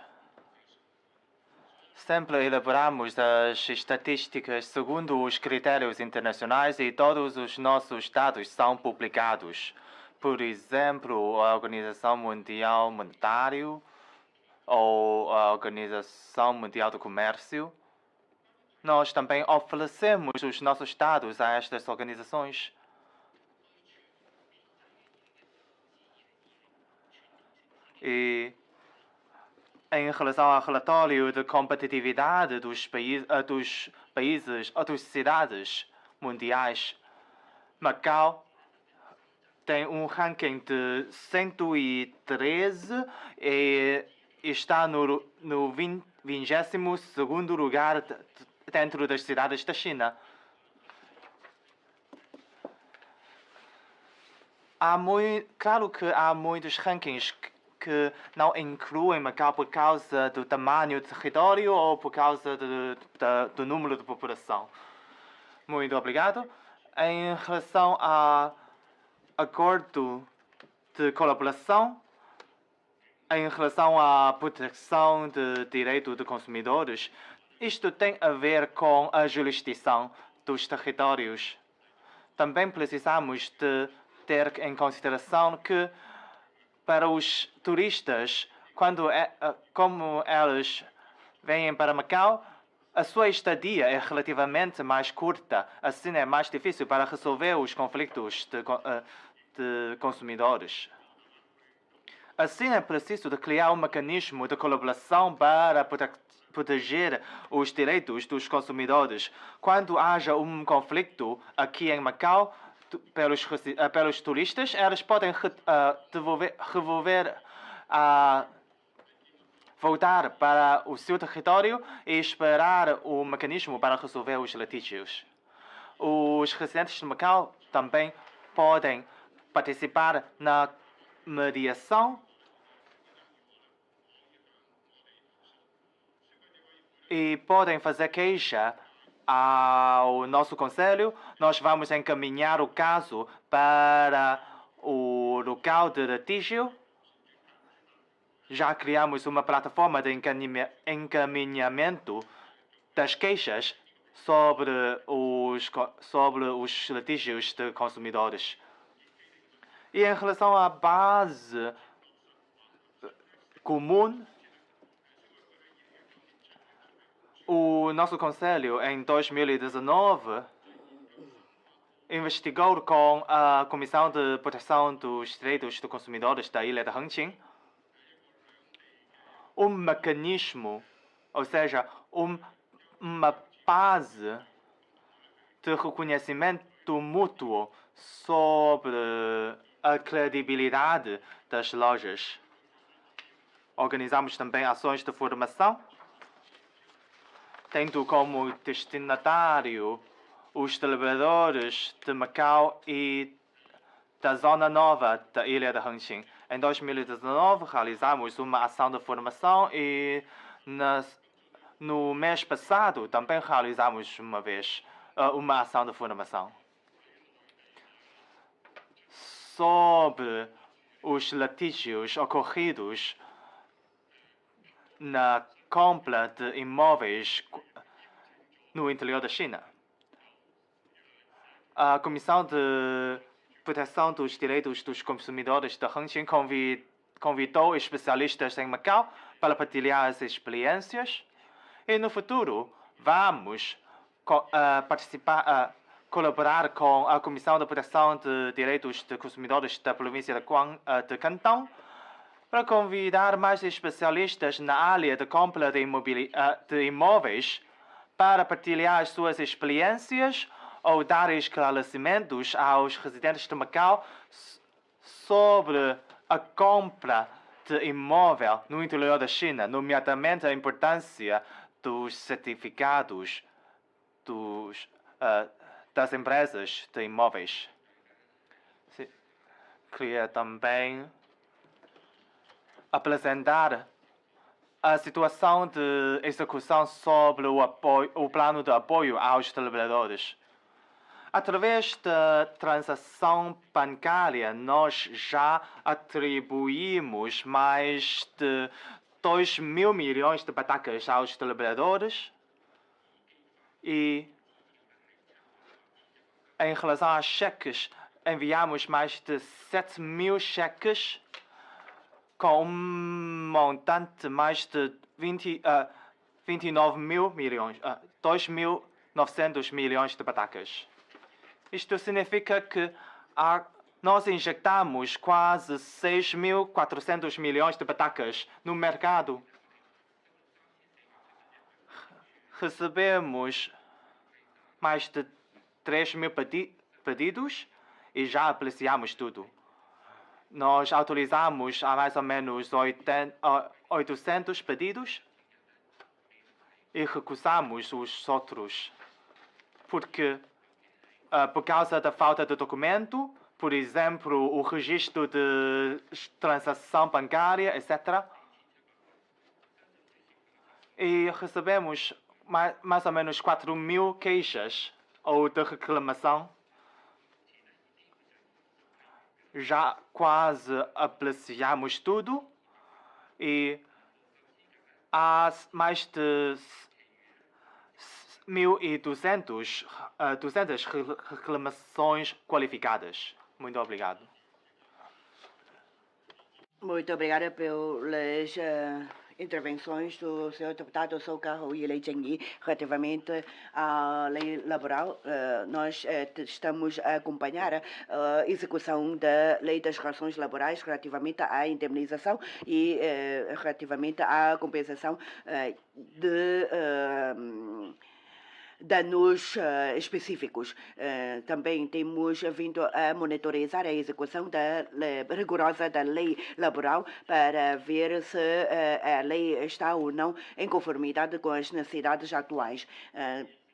sempre elaboramos as estatísticas segundo os critérios internacionais e todos os nossos dados são publicados. Por exemplo, a Organização Mundial Monetária ou a Organização Mundial do Comércio. Nós também oferecemos os nossos dados a estas organizações. E em relação ao relatório de competitividade das cidades mundiais, Macau tem um ranking de 113 e está no 22º lugar dentro das cidades da China. Claro que há muitos rankings que não incluem Macau por causa do tamanho do território ou por causa do número de população. Muito obrigado. Em relação ao acordo de colaboração, em relação à proteção de direitos de consumidores, isto tem a ver com a jurisdição dos territórios. Também precisamos de ter em consideração que para os turistas, como eles vêm para Macau, a sua estadia é relativamente mais curta. Assim é mais difícil para resolver os conflitos de consumidores. Assim é preciso de criar um mecanismo de colaboração para proteger os direitos dos consumidores. Quando haja um conflito aqui em Macau, pelos turistas, eles podem voltar para o seu território e esperar o mecanismo para resolver os litígios. Os residentes de Macau também podem participar na mediação e podem fazer queixa ao nosso conselho. Nós vamos encaminhar o caso para o local de litígio. Já criamos uma plataforma de encaminhamento das queixas sobre os litígios de consumidores. E em relação à base comum, o nosso conselho, em 2019, investigou com a Comissão de Proteção dos Direitos dos Consumidores da Ilha de Hengqin um mecanismo, ou seja, uma base de reconhecimento mútuo sobre a credibilidade das lojas. Organizamos também ações de formação, tendo como destinatário os trabalhadores de Macau e da Zona Nova da Ilha de Hengqin. Em 2019, realizamos uma ação de formação e no mês passado também realizamos uma ação de formação sobre os litígios ocorridos na compra de imóveis no interior da China. A Comissão de Proteção dos Direitos dos Consumidores de Hengqin convidou especialistas em Macau para partilhar as experiências e no futuro vamos colaborar com a Comissão de Proteção de Direitos de Consumidores da província de Cantão para convidar mais especialistas na área de compra de imóveis para partilhar as suas experiências ou dar esclarecimentos aos residentes de Macau sobre a compra de imóvel no interior da China, nomeadamente a importância dos certificados das empresas de imóveis. Queria também apresentar a situação de execução sobre o plano de apoio aos trabalhadores. Através da transação bancária, nós já atribuímos mais de 2 mil milhões de patacas aos trabalhadores e, em relação a cheques, enviamos mais de 7 mil cheques com um montante de mais de 29 mil milhões, 2.900 milhões de patacas. Isto significa que nós injetamos quase 6.400 milhões de patacas no mercado. Recebemos mais de 3 mil pedidos e já apreciamos tudo. Nós autorizamos a mais ou menos 800 pedidos e recusamos os outros por causa da falta de documento, por exemplo, o registro de transação bancária, etc. E recebemos mais ou menos 4 mil queixas ou de reclamação. Já quase apreciamos tudo e há mais de 1.200 reclamações qualificadas. Muito obrigado. Muito obrigada pelas intervenções do Sr. Deputado Souca Rui Lei Chengyi relativamente à lei laboral. Nós estamos a acompanhar a execução da lei das relações laborais relativamente à indemnização e relativamente à compensação de danos específicos. Também temos vindo a monitorizar a execução rigorosa da lei laboral para ver se a lei está ou não em conformidade com as necessidades atuais.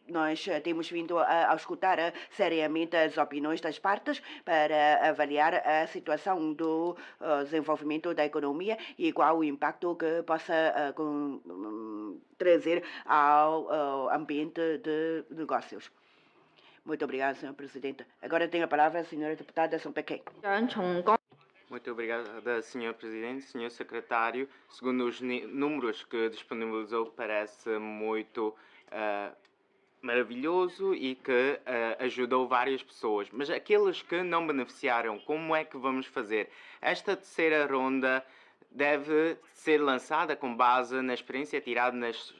Nós temos vindo a escutar seriamente as opiniões das partes para avaliar a situação do desenvolvimento da economia e qual o impacto que possa trazer ao ambiente de negócios. Muito obrigada, Sr. Presidente. Agora tem a palavra a Sra. Deputada Song Pei-Keng. Muito obrigada, Sr. Presidente. Sr. Secretário, segundo os números que disponibilizou, parece muito maravilhoso e que ajudou várias pessoas. Mas aqueles que não beneficiaram, como é que vamos fazer? Esta terceira ronda deve ser lançada com base na experiência tirada nas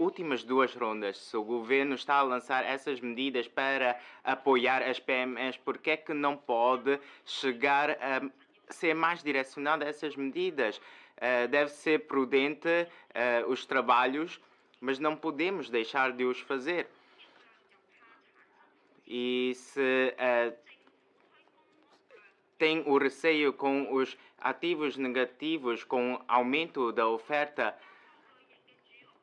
últimas 2 rondas. Se o governo está a lançar essas medidas para apoiar as PMEs, por que é que não pode chegar a ser mais direcionado a essas medidas? Deve ser prudente os trabalhos, mas não podemos deixar de os fazer. E se tem o receio com os ativos negativos, com aumento da oferta,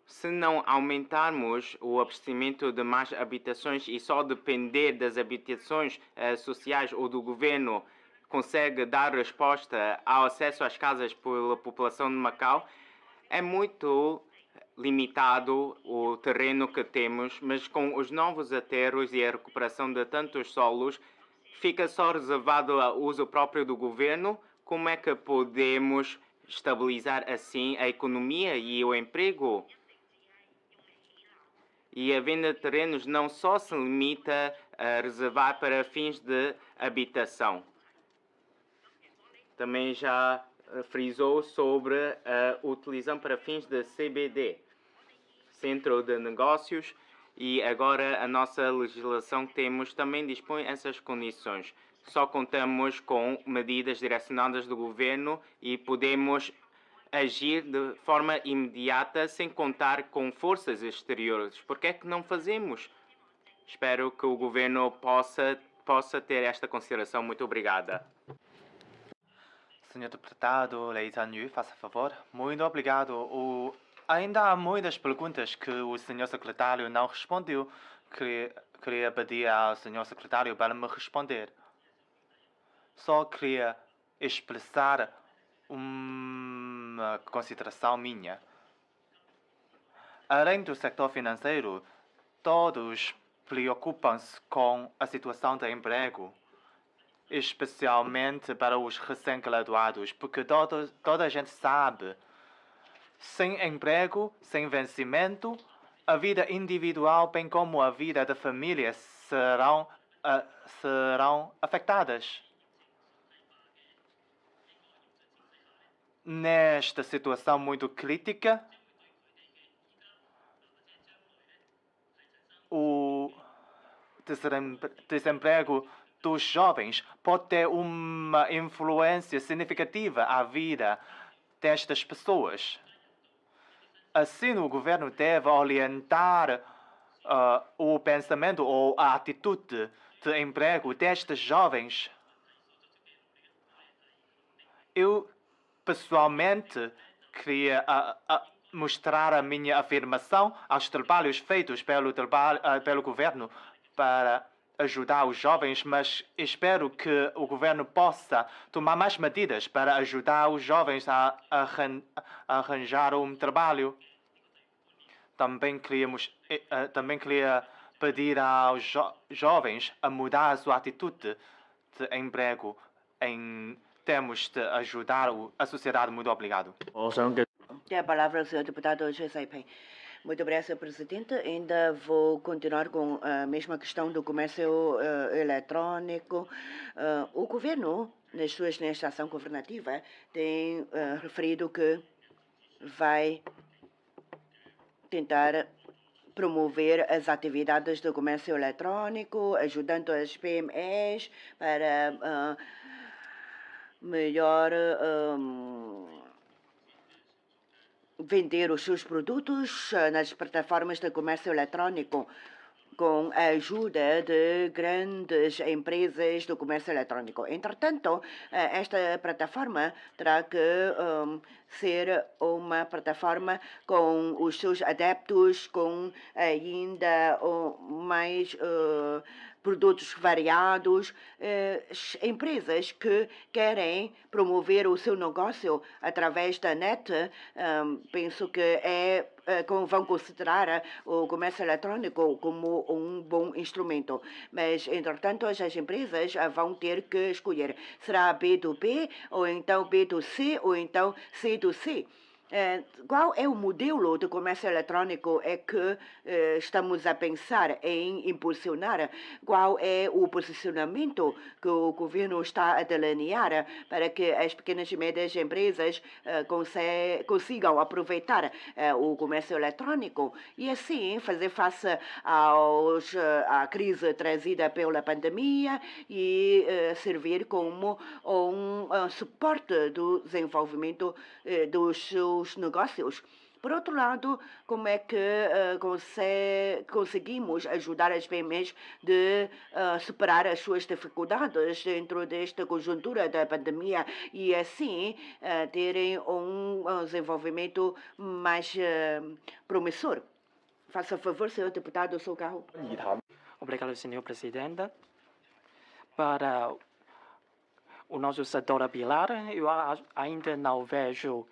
se não aumentarmos o abastecimento de mais habitações e só depender das habitações sociais ou do governo consegue dar resposta ao acesso às casas pela população de Macau. É muito limitado o terreno que temos, mas com os novos aterros e a recuperação de tantos solos, fica só reservado ao uso próprio do governo. Como é que podemos estabilizar assim a economia e o emprego? E a venda de terrenos não só se limita a reservar para fins de habitação. Também já frisou sobre a utilização para fins de CBD, Centro de Negócios, e agora a nossa legislação que temos também dispõe essas condições. Só contamos com medidas direcionadas do governo e podemos agir de forma imediata sem contar com forças exteriores. Por que é que não fazemos? Espero que o governo possa ter esta consideração. Muito obrigada. Senhor deputado Lei Zhanyu, faça favor. Muito obrigado. Ainda há muitas perguntas que o senhor secretário não respondeu. Queria pedir ao senhor secretário para me responder. Só queria expressar uma consideração minha. Além do setor financeiro, todos preocupam-se com a situação de emprego, especialmente para os recém-graduados, porque toda a gente sabe, sem emprego, sem vencimento, a vida individual, bem como a vida da família, serão afetadas. Nesta situação muito crítica, o desemprego dos jovens pode ter uma influência significativa à vida destas pessoas. Assim, o governo deve orientar o pensamento ou a atitude de emprego destes jovens. Eu, pessoalmente, queria mostrar a minha afirmação aos trabalhos feitos pelo governo para ajudar os jovens, mas espero que o governo possa tomar mais medidas para ajudar os jovens a arranjar um trabalho. Também queria pedir aos jovens a mudar a sua atitude de emprego em termos de ajudar a sociedade. Muito obrigado. Tem a palavra o senhor deputado Choi Sai-ping. Muito obrigado, senhor presidente. Ainda vou continuar com a mesma questão do comércio eletrônico. O governo, nesta ação governativa, tem referido que vai tentar promover as atividades do comércio eletrônico, ajudando as PMEs para melhor vender os seus produtos nas plataformas de comércio eletrônico com a ajuda de grandes empresas do comércio eletrônico. Entretanto, esta plataforma terá que ser uma plataforma com os seus adeptos, com ainda mais produtos variados, empresas que querem promover o seu negócio através da net, penso que vão considerar o comércio eletrônico como um bom instrumento. Mas, entretanto, as empresas vão ter que escolher. Será B2B, ou então B2C, ou então C2C. Qual é o modelo de comércio eletrônico que estamos a pensar em impulsionar? Qual é o posicionamento que o governo está a delinear para que as pequenas e médias empresas consigam aproveitar o comércio eletrônico e assim fazer face à crise trazida pela pandemia e servir como um suporte do desenvolvimento dos seus negócios. Por outro lado, como é que conseguimos ajudar as PMEs de superar as suas dificuldades dentro desta conjuntura da pandemia e assim terem um desenvolvimento mais promissor? Faça favor, senhor deputado Socarro. Obrigado, senhor presidente. Para o nosso setor pilar, eu ainda não vejo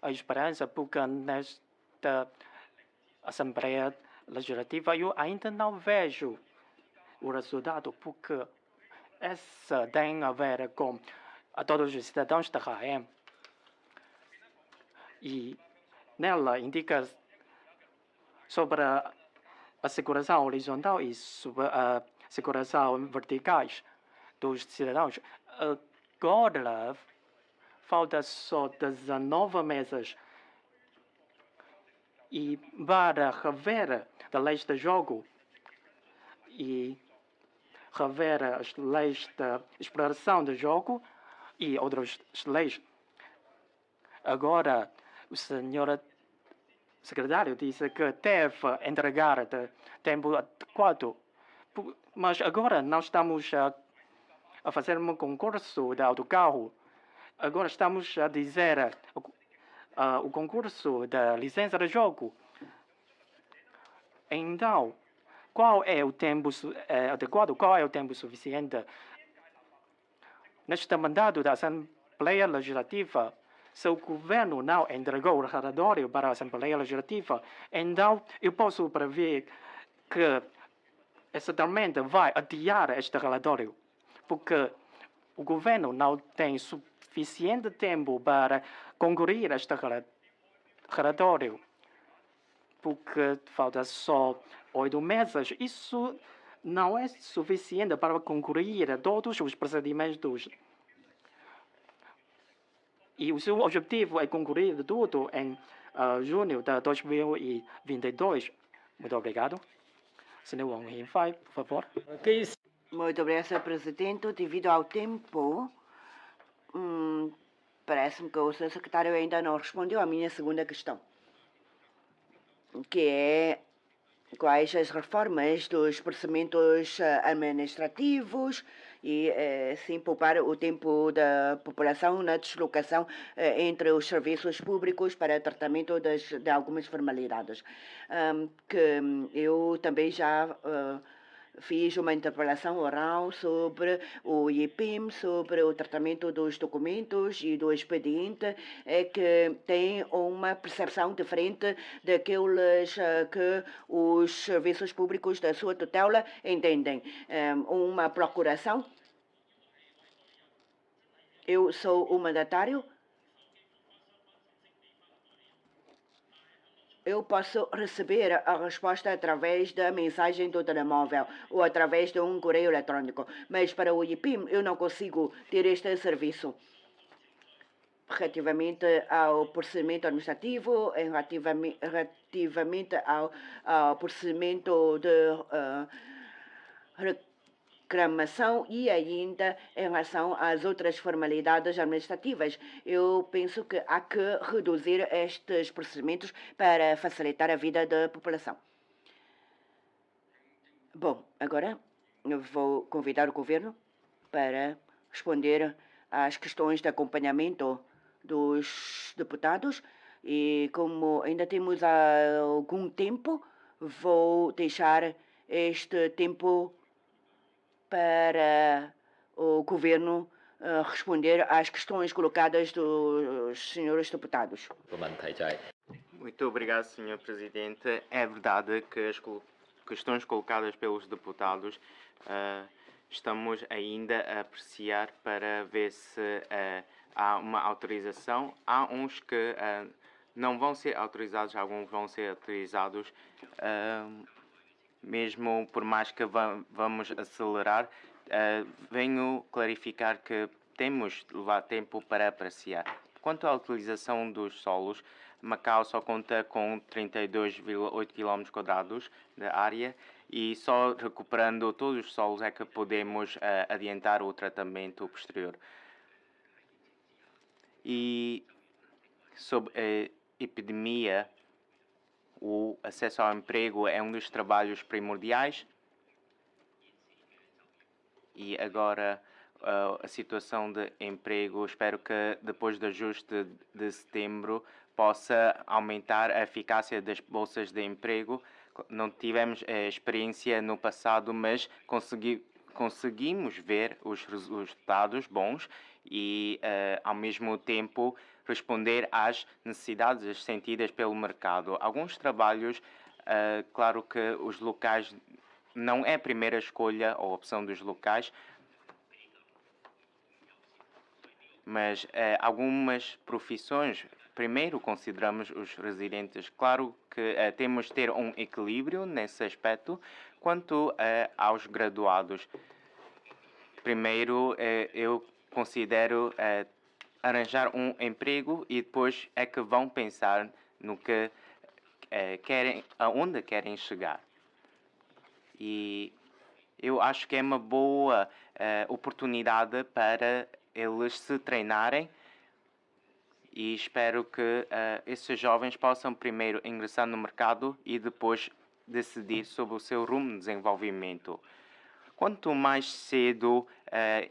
a esperança, porque nesta Assembleia Legislativa eu ainda não vejo o resultado, porque essa tem a ver com a todos os cidadãos da Raem. E nela indica sobre a asseguração horizontal e sobre a asseguração verticais dos cidadãos. Agora, falta só 19 meses e para rever as leis de jogo e rever as leis de exploração de jogo e outras leis. Agora, o senhor secretário disse que deve entregar de tempo adequado, mas agora nós estamos a fazer um concurso de autocarro. Agora estamos a dizer o concurso da licença de jogo. Então, qual é o tempo adequado? Qual é o tempo suficiente? Neste mandato da Assembleia Legislativa, se o governo não entregou o relatório para a Assembleia Legislativa, então eu posso prever que exatamente vai adiar este relatório, porque o governo não tem suficiente tempo para concluir este relatório, porque falta só 8 meses. Isso não é suficiente para concluir todos os procedimentos. E o seu objetivo é concluir tudo em junho de 2022. Muito obrigado. Senhor Wang Yinfai, por favor. Muito obrigada, Sr. Presidente. Devido ao tempo, parece-me que o Sr. Secretário ainda não respondeu à minha segunda questão, que é quais as reformas dos procedimentos administrativos e, sim, poupar o tempo da população na deslocação entre os serviços públicos para tratamento de algumas formalidades. Que eu também já fiz uma interpelação oral sobre o IPIM, sobre o tratamento dos documentos e do expediente, que tem uma percepção diferente daqueles que os serviços públicos da sua tutela entendem. Uma procuração. Eu sou o mandatário. Eu posso receber a resposta através da mensagem do telemóvel ou através de um correio eletrônico, mas para o IPIM eu não consigo ter este serviço. Relativamente ao procedimento administrativo, relativamente ao procedimento de reclamação e ainda em relação às outras formalidades administrativas. Eu penso que há que reduzir estes procedimentos para facilitar a vida da população. Bom, agora eu vou convidar o governo para responder às questões de acompanhamento dos deputados e como ainda temos algum tempo, vou deixar este tempo para o governo responder às questões colocadas dos senhores deputados. Muito obrigado, Sr. Presidente. É verdade que as questões colocadas pelos deputados estamos ainda a apreciar para ver se há uma autorização. Há uns que não vão ser autorizados, alguns vão ser autorizados. Mesmo por mais que vamos acelerar, venho clarificar que temos de levar tempo para apreciar. Quanto à utilização dos solos, Macau só conta com 32,8 km² de área e só recuperando todos os solos é que podemos adiantar o tratamento posterior. E sobre a epidemia, o acesso ao emprego é um dos trabalhos primordiais e agora a situação de emprego, espero que depois do ajuste de setembro possa aumentar a eficácia das bolsas de emprego. Não tivemos experiência no passado, mas conseguimos ver os resultados bons e, ao mesmo tempo, responder às necessidades sentidas pelo mercado. Alguns trabalhos, claro que os locais não é a primeira escolha ou opção dos locais, mas algumas profissões, primeiro consideramos os residentes. Claro que temos de ter um equilíbrio nesse aspecto. Quanto aos graduados, primeiro eu considero arranjar um emprego e depois é que vão pensar no que querem, aonde querem chegar. E eu acho que é uma boa oportunidade para eles se treinarem e espero que esses jovens possam primeiro ingressar no mercado e depois decidir sobre o seu rumo de desenvolvimento. Quanto mais cedo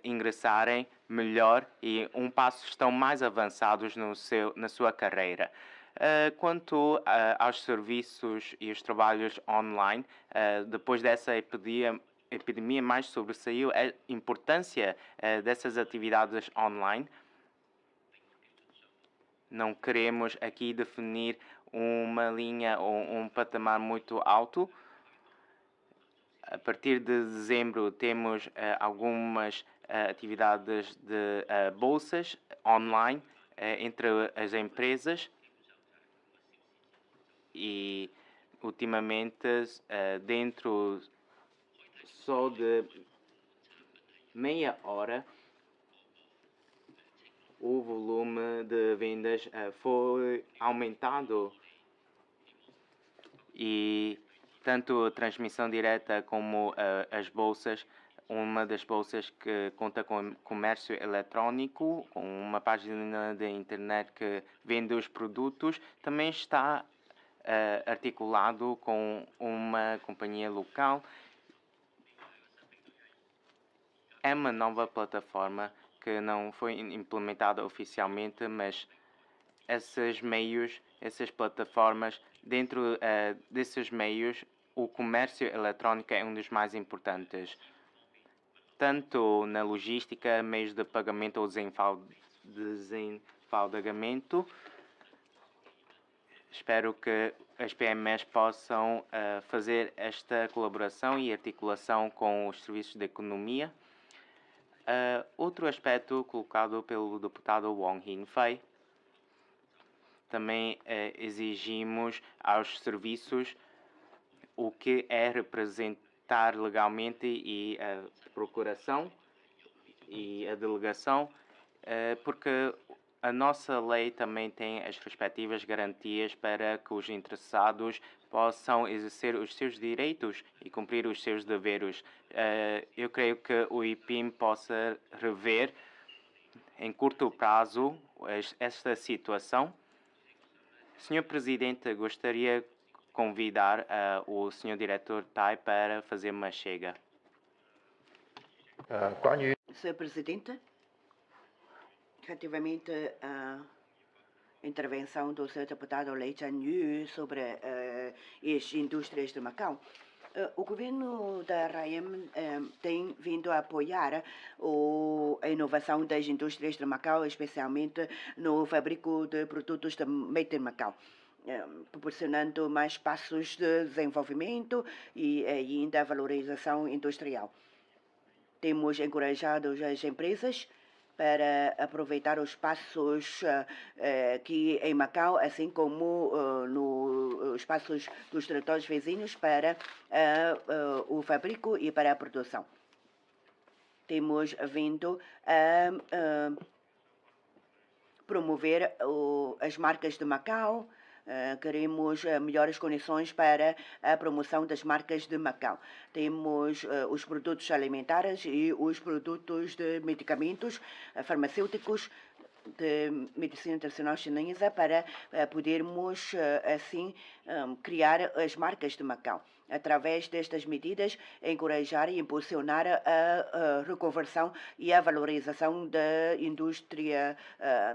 ingressarem, melhor e um passo estão mais avançados na sua carreira. Quanto aos serviços e os trabalhos online, depois dessa epidemia mais sobressaiu a importância dessas atividades online. Não queremos aqui definir uma linha ou um patamar muito alto. A partir de dezembro temos algumas atividades de bolsas online entre as empresas e ultimamente dentro só de meia hora o volume de vendas foi aumentado e tanto a transmissão direta como as bolsas, uma das bolsas que conta com comércio eletrónico, com uma página de internet que vende os produtos, também está articulado com uma companhia local. É uma nova plataforma que não foi implementada oficialmente, mas esses meios, essas plataformas, dentro desses meios, o comércio eletrónico é um dos mais importantes. Tanto na logística, meios de pagamento ou desenfaldagamento. Espero que as PMEs possam fazer esta colaboração e articulação com os serviços de economia. Outro aspecto colocado pelo deputado Wong Hin-fei, também exigimos aos serviços o que é representar legalmente e a procuração e a delegação, porque a nossa lei também tem as respectivas garantias para que os interessados possam exercer os seus direitos e cumprir os seus deveres. Eu creio que o IPIM possa rever em curto prazo esta situação. Senhor Presidente, gostaria de convidar o Senhor Diretor Tai para fazer uma chega. Senhor Presidente, relativamente à intervenção do Sr. Deputado Lei Chan-yu sobre as indústrias de Macau, o governo da RAEM tem vindo a apoiar a inovação das indústrias de Macau, especialmente no fabrico de produtos de Made in Macau, proporcionando mais espaços de desenvolvimento e ainda a valorização industrial. Temos encorajado as empresas para aproveitar os espaços aqui em Macau, assim como nos espaços dos territórios vizinhos para o fabrico e para a produção. Temos vindo a promover as marcas de Macau. Queremos melhores condições para a promoção das marcas de Macau. Temos os produtos alimentares e os produtos de medicamentos farmacêuticos de medicina tradicional chinesa para podermos, assim, criar as marcas de Macau. Através destas medidas, encorajar e impulsionar a reconversão e a valorização da indústria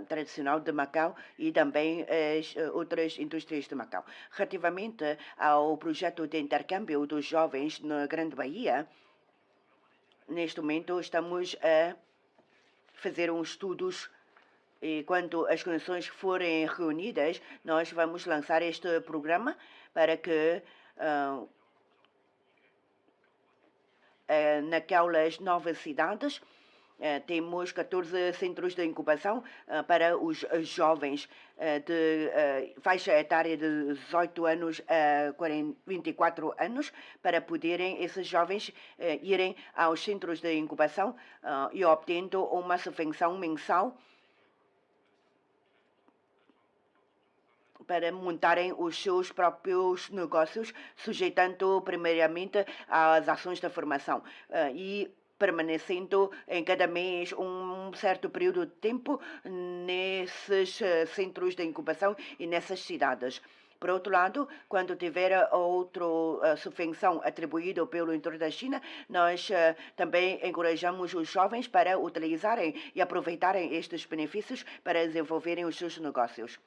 tradicional de Macau e também as outras indústrias de Macau. Relativamente ao projeto de intercâmbio dos jovens na Grande Bahia, neste momento estamos a fazer uns estudos e quando as condições forem reunidas, nós vamos lançar este programa para que naquelas novas cidades temos 14 centros de incubação para os jovens de faixa etária de 18 anos a 24 anos, para poderem esses jovens irem aos centros de incubação e obtendo uma subvenção mensal para montarem os seus próprios negócios, sujeitando primeiramente às ações de formação e permanecendo em cada mês um certo período de tempo nesses centros de incubação e nessas cidades. Por outro lado, quando tiver outra subvenção atribuída pelo interior da China, nós também encorajamos os jovens para utilizarem e aproveitarem estes benefícios para desenvolverem os seus negócios.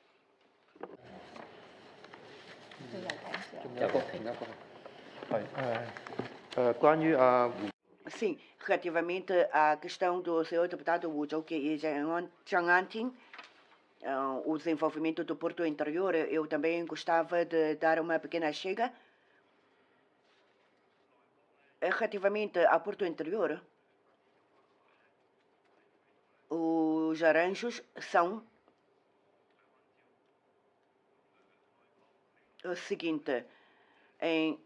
Sim, relativamente à questão do senhor deputado Wu Zhouke e Zhang Anting, o desenvolvimento do Porto Interior, eu também gostava de dar uma pequena chega. Relativamente ao Porto Interior, os arranjos são o seguinte: em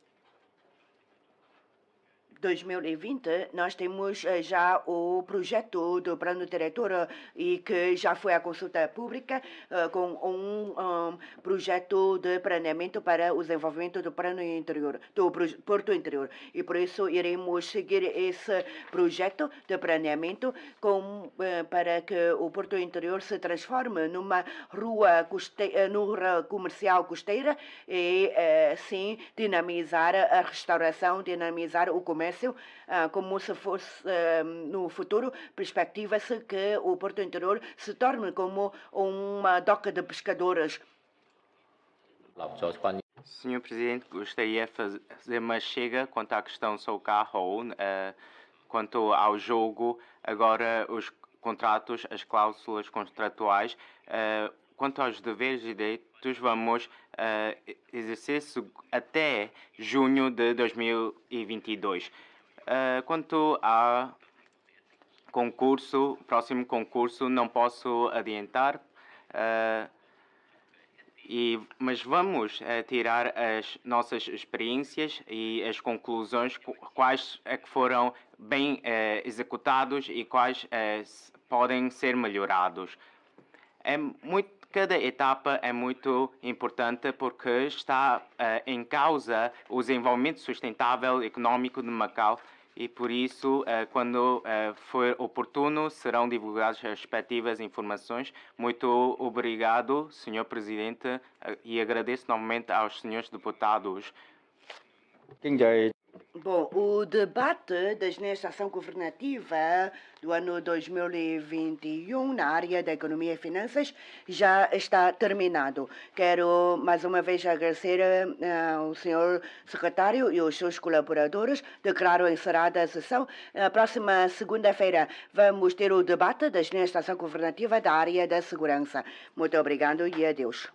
2020, nós temos já o projeto do plano diretor e que já foi à consulta pública com um projeto de planeamento para o desenvolvimento do plano interior, do Porto Interior. E por isso iremos seguir esse projeto de planeamento para que o Porto Interior se transforme numa rua comercial costeira e assim dinamizar a restauração, dinamizar o comércio, como se fosse no futuro, perspectiva-se que o Porto Interior se torne como uma doca de pescadores. Senhor Presidente, gostaria de fazer uma chega quanto à questão Sou Carro, quanto ao jogo, agora os contratos, as cláusulas contratuais, quanto aos deveres e direitos, vamos exercer até junho de 2022. Quanto ao próximo concurso, não posso adiantar, mas vamos tirar as nossas experiências e as conclusões, quais é que foram bem executados e quais podem ser melhorados. Cada etapa é muito importante porque está em causa o desenvolvimento sustentável econômico de Macau e, por isso, quando for oportuno, serão divulgadas as respectivas informações. Muito obrigado, Sr. Presidente, e agradeço novamente aos senhores deputados. Bom, o debate da administração governativa do ano 2021 na área da economia e finanças já está terminado. Quero mais uma vez agradecer ao senhor secretário e aos seus colaboradores. Declaro encerrada a sessão. Na próxima segunda-feira vamos ter o debate da administração governativa da área da segurança. Muito obrigado e adeus.